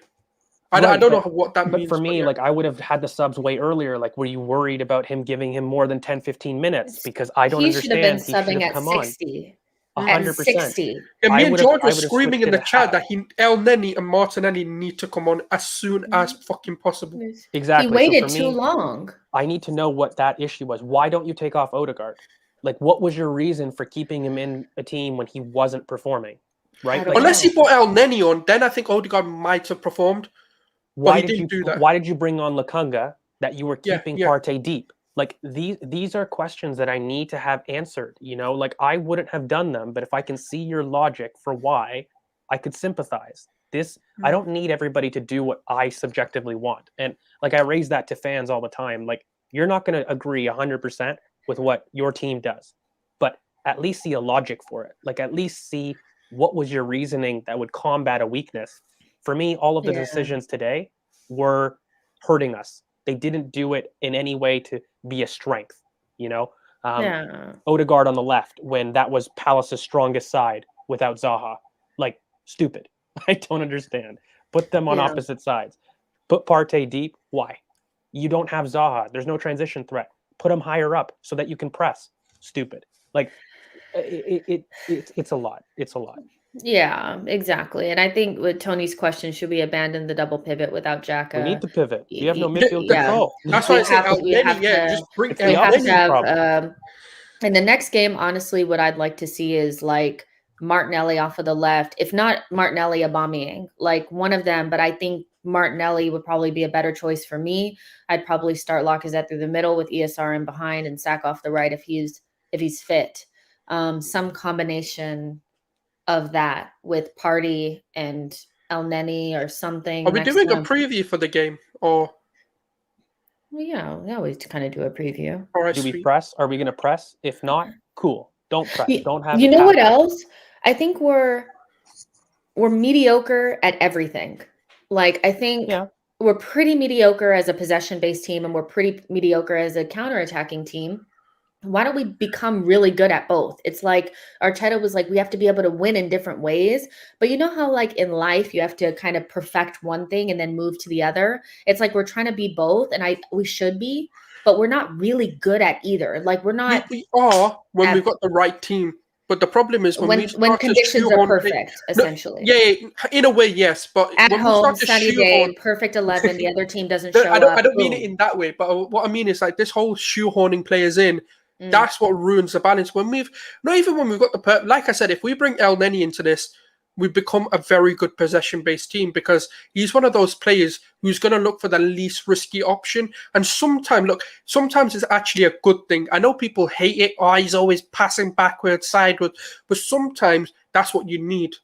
I don't know what that means. But for me, like, I would have had the subs way earlier. Like, were you worried about him giving him more than 10, 15 minutes? Because I don't understand. He should have been subbing at 60. 100%. Yeah, me and George were screaming in the chat that Elneny and Martinelli need to come on as soon as fucking possible. Exactly. He waited too long. I need to know what that issue was. Why don't you take off Odegaard? Like, what was your reason for keeping him in a team when he wasn't performing? Right? Like, unless he put Elneny on, then I think Odegaard might have performed. Why did you bring on Lukunga that you were keeping Partey deep? Like, these are questions that I need to have answered, you know? Like, I wouldn't have done them, but if I can see your logic for why, I could sympathize. I don't need everybody to do what I subjectively want. And like, I raise that to fans all the time. Like, you're not going to agree 100% with what your team does, but at least see a logic for it. Like, at least see what was your reasoning that would combat a weakness. For me, all of the decisions today were hurting us. They didn't do it in any way to be a strength, you know? Odegaard on the left, when that was Palace's strongest side without Zaha. Like, stupid. I don't understand. Put them on opposite sides. Put Partey deep. Why? You don't have Zaha. There's no transition threat. Put him higher up so that you can press. Stupid. Like, it's a lot. It's a lot. Yeah, exactly. And I think with Tony's question, should we abandon the double pivot without Xhaka? We need to pivot. You have no midfield control. That's why I said, just bring Elneny. In the next game, honestly, what I'd like to see is like Martinelli off of the left. If not Martinelli, Aubameyang, like one of them. But I think Martinelli would probably be a better choice for me. I'd probably start Lacazette through the middle with ESR in behind and Sack off the right if he's fit. Some combination of that with Partey and Elneny or something. Are we doing a preview for the game, or? Well, yeah, we always kind of do a preview. Do we press? Are we going to press? If not, cool. Don't press. Don't have. You know what else? I think we're mediocre at everything. Like, I think we're pretty mediocre as a possession-based team, and we're pretty mediocre as a counter-attacking team. Why don't we become really good at both? It's like Arteta was like, we have to be able to win in different ways. But you know how like in life, you have to kind of perfect one thing and then move to the other. It's like we're trying to be both, and we should be, but we're not really good at either. Like we're not. We are when we've got the right team. But the problem is when conditions are perfect, essentially. In a way, yes. But at home, sunny day, perfect 11. The other team doesn't show up. I don't mean it in that way. But what I mean is like this whole shoehorning players in. That's what ruins the balance. When we've got the like I said, if we bring Elneny into this, we become a very good possession-based team because he's one of those players who's going to look for the least risky option. And sometimes it's actually a good thing. I know people hate it. Oh, he's always passing backwards, sideways. But sometimes that's what you need.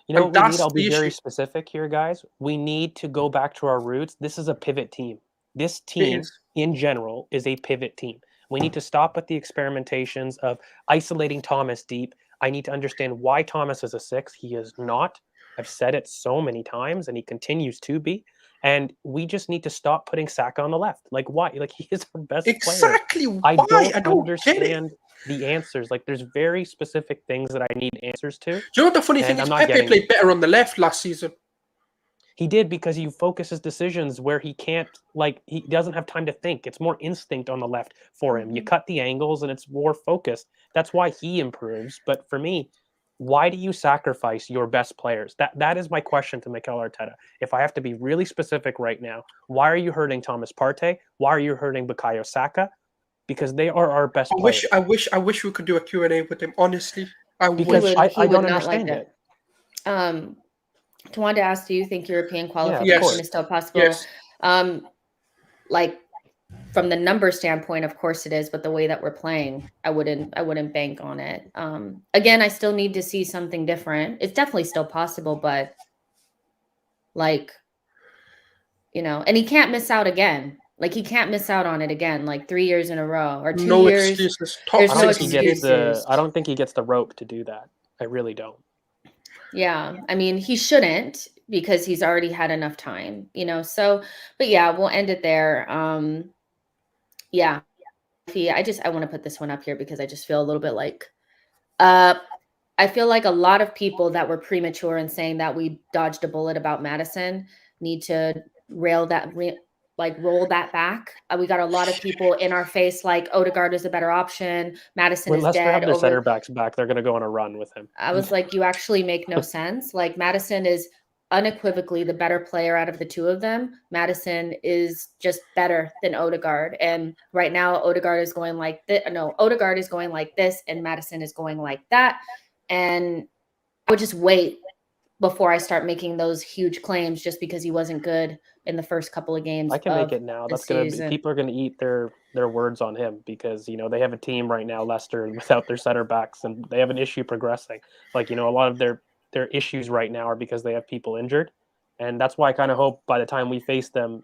You know And what we need? that's I'll be the very issue. specific here, guys. We need to go back to our roots. This is a pivot team. This It team, is. in general, is a pivot team. We need to stop with the experimentations of isolating Thomas deep. I need to understand why Thomas is a 6. He is not. I've said it so many times, and he continues to be. And we just need to stop putting Saka on the left. Like, why? Like, he is our best player. Exactly I why? don't I don't get it. understand the answers. Like, there's very specific things that I need answers to. Do you know what the funny And thing I'm is? not Pepe getting played better on the left last season. He did, because he focuses decisions where he can't, like, he doesn't have time to think. It's more instinct on the left for him. You cut the angles and it's more focused. That's why he improves. But for me, why do you sacrifice your best players? That is my question to Mikel Arteta. If I have to be really specific right now, why are you hurting Thomas Partey? Why are you hurting Bukayo Saka? Because they are our best players. I wish we could do a Q&A with him, honestly. Because wish. I don't understand it. Tawanda asked, do you think European qualification Yes. is still possible? Yes. Like, from the number standpoint, of course it is, but the way that we're playing, I wouldn't bank on it. Again, I still need to see something different. It's definitely still possible, but like, you know, and he can't miss out again. Like, he can't miss out on it again, like 3 years in a row or 2 No years. excuses. There's I no don't think he gets excuses. I don't think he gets the rope to do that. I really don't. Yeah, I mean, he shouldn't, because he's already had enough time, you know. So, but yeah, we'll end it there. Yeah, I want to put this one up here because I just feel a little bit like, I feel like a lot of people that were premature in saying that we dodged a bullet about Madison need to roll that back. We got a lot of people in our face like Odegaard is a better option. Madison When is Leicester have dead. their center backs back, they're going to go on a run with him. I was like, you actually make no sense. Like, Madison is unequivocally the better player out of the two of them. Madison is just better than Odegaard. And right now, Odegaard is going like this. No, Odegaard is going like this, and Madison is going like that. And I would just wait before I start making those huge claims just because he wasn't good in the first couple of games. I can make it now. That's going to be, people are going to eat their words on him because, you know, they have a team right now, Leicester, and without their center backs, and they have an issue progressing. Like, you know, a lot of their issues right now are because they have people injured. And that's why I kind of hope by the time we face them,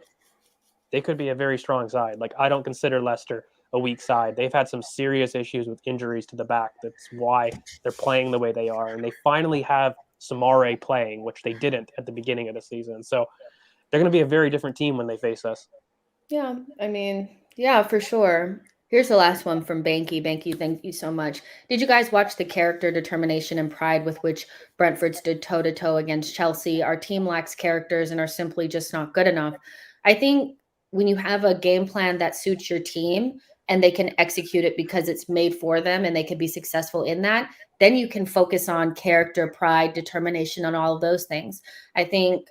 they could be a very strong side. Like, I don't consider Leicester a weak side. They've had some serious issues with injuries to the back. That's why they're playing the way they are. And they finally have Samare playing, which they didn't at the beginning of the season. So they're going to be a very different team when they face us. Yeah, I mean, yeah, for sure. Here's the last one from Banky. Banky, thank you so much. Did you guys watch the character, determination, and pride with which Brentford stood toe-to-toe against Chelsea? Our team lacks characters and are simply just not good enough. I think when you have a game plan that suits your team and they can execute it because it's made for them and they can be successful in that, then you can focus on character, pride, determination, and all of those things. I think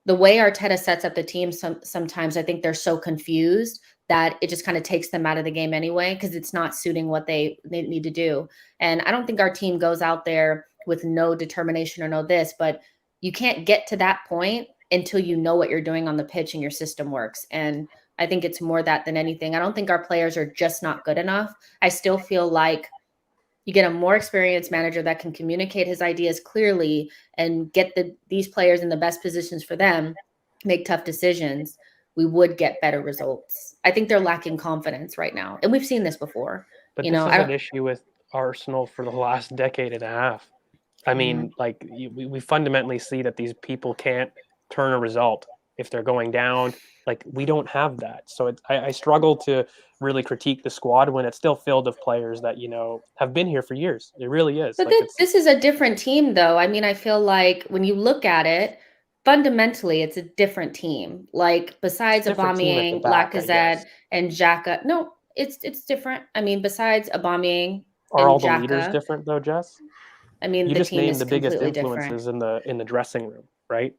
the way Arteta sets up the team, sometimes I think they're so confused that it just kind of takes them out of the game anyway, because it's not suiting what they need to do. And I don't think our team goes out there with no determination or no this, but you can't get to that point until you know what you're doing on the pitch and your system works. And I think it's more that than anything. I don't think our players are just not good enough. I still feel like you get a more experienced manager that can communicate his ideas clearly and get these players in the best positions for them, make tough decisions, we would get better results. I think they're lacking confidence right now. And we've seen this before. But you this know, is an issue with Arsenal for the last decade and a half. I mean, like, we fundamentally see that these people can't turn a result if they're going down. Like, we don't have that. So I struggle to really critique the squad when it's still filled of players that, you know, have been here for years. It really is. But like, this is a different team, though. I mean, I feel like when you look at it, fundamentally, it's a different team. Like, besides Aubameyang, Lacazette, and Xhaka. No, it's different. I mean, besides Aubameyang are and all the leaders Xhaka, different, though, Jess? I mean, You the just team named is the biggest completely different. influences in the dressing room, right?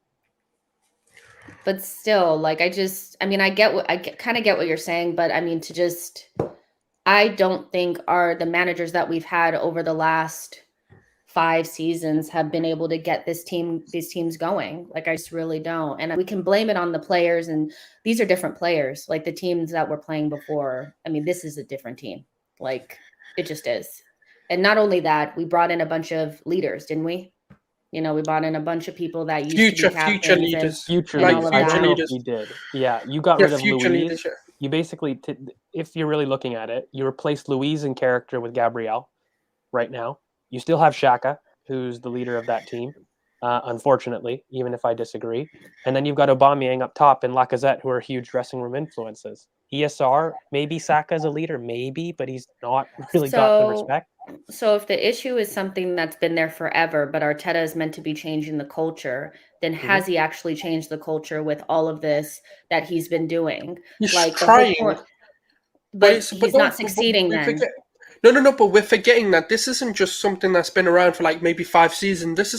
But still, like, I kind of get what you're saying, but I mean, I don't think the managers that we've had over the last 5 seasons have been able to get these teams going. Like, I just really don't. And we can blame it on the players, and these are different players. Like the teams that were playing before. I mean, this is a different team. Like, it just is. And not only that, we brought in a bunch of leaders, didn't we? You know, we brought in a bunch of people that used to be captains future leaders, Future and leaders. all of I that. don't know if leaders. you did. Yeah, you got Yeah, rid of future Louise. leaders, yeah. You basically, if you're really looking at it, you replaced Louise in character with Gabrielle right now. You still have Xhaka, who's the leader of that team, unfortunately, even if I disagree. And then you've got Aubameyang up top and Lacazette, who are huge dressing room influences. ESR, maybe Saka's a leader, maybe, but he's not really got the respect. So if the issue is something that's been there forever, but Arteta is meant to be changing the culture, then has he actually changed the culture with all of this that he's been doing? He's Like trying, the whole point, but he's not succeeding then. No, but we're forgetting that this isn't just something that's been around for like maybe 5 seasons. This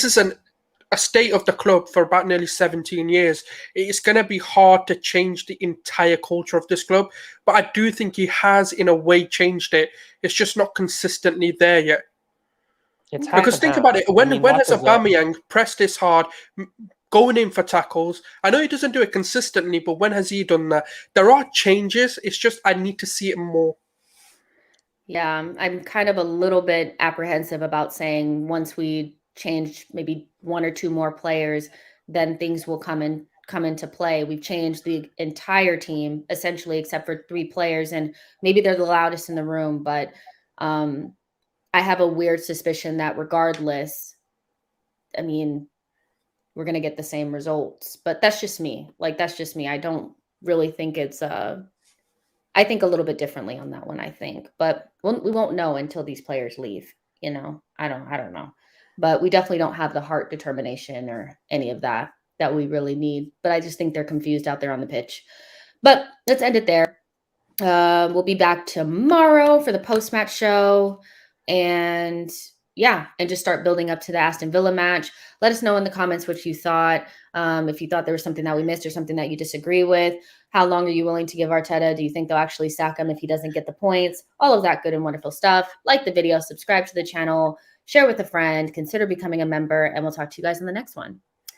is a state of the club for about nearly 17 years. It's going to be hard to change the entire culture of this club, but I do think he has, in a way, changed it. It's just not consistently there yet. It's Because think about it, when has Aubameyang pressed this hard, going in for tackles? I know he doesn't do it consistently, but when has he done that? There are changes. It's just I need to see it more. Yeah, I'm kind of a little bit apprehensive about saying once we change maybe 1 or 2 more players, then things will come into play. We've changed the entire team essentially, except for 3 players, and maybe they're the loudest in the room. But I have a weird suspicion that regardless, I mean, we're gonna get the same results. But that's just me. Like, that's just me. I don't really think it's I think a little bit differently on that one, I think. But we won't know until these players leave, you know. I don't know. But we definitely don't have the heart, determination, or any of that we really need. But I just think they're confused out there on the pitch. But let's end it there. We'll be back tomorrow for the post-match show. And yeah, and just start building up to the Aston Villa match. Let us know in the comments what you thought. If you thought there was something that we missed or something that you disagree with. How long are you willing to give Arteta? Do you think they'll actually sack him if he doesn't get the points? All of that good and wonderful stuff. Like the video, subscribe to the channel, share with a friend, consider becoming a member, and we'll talk to you guys in the next one.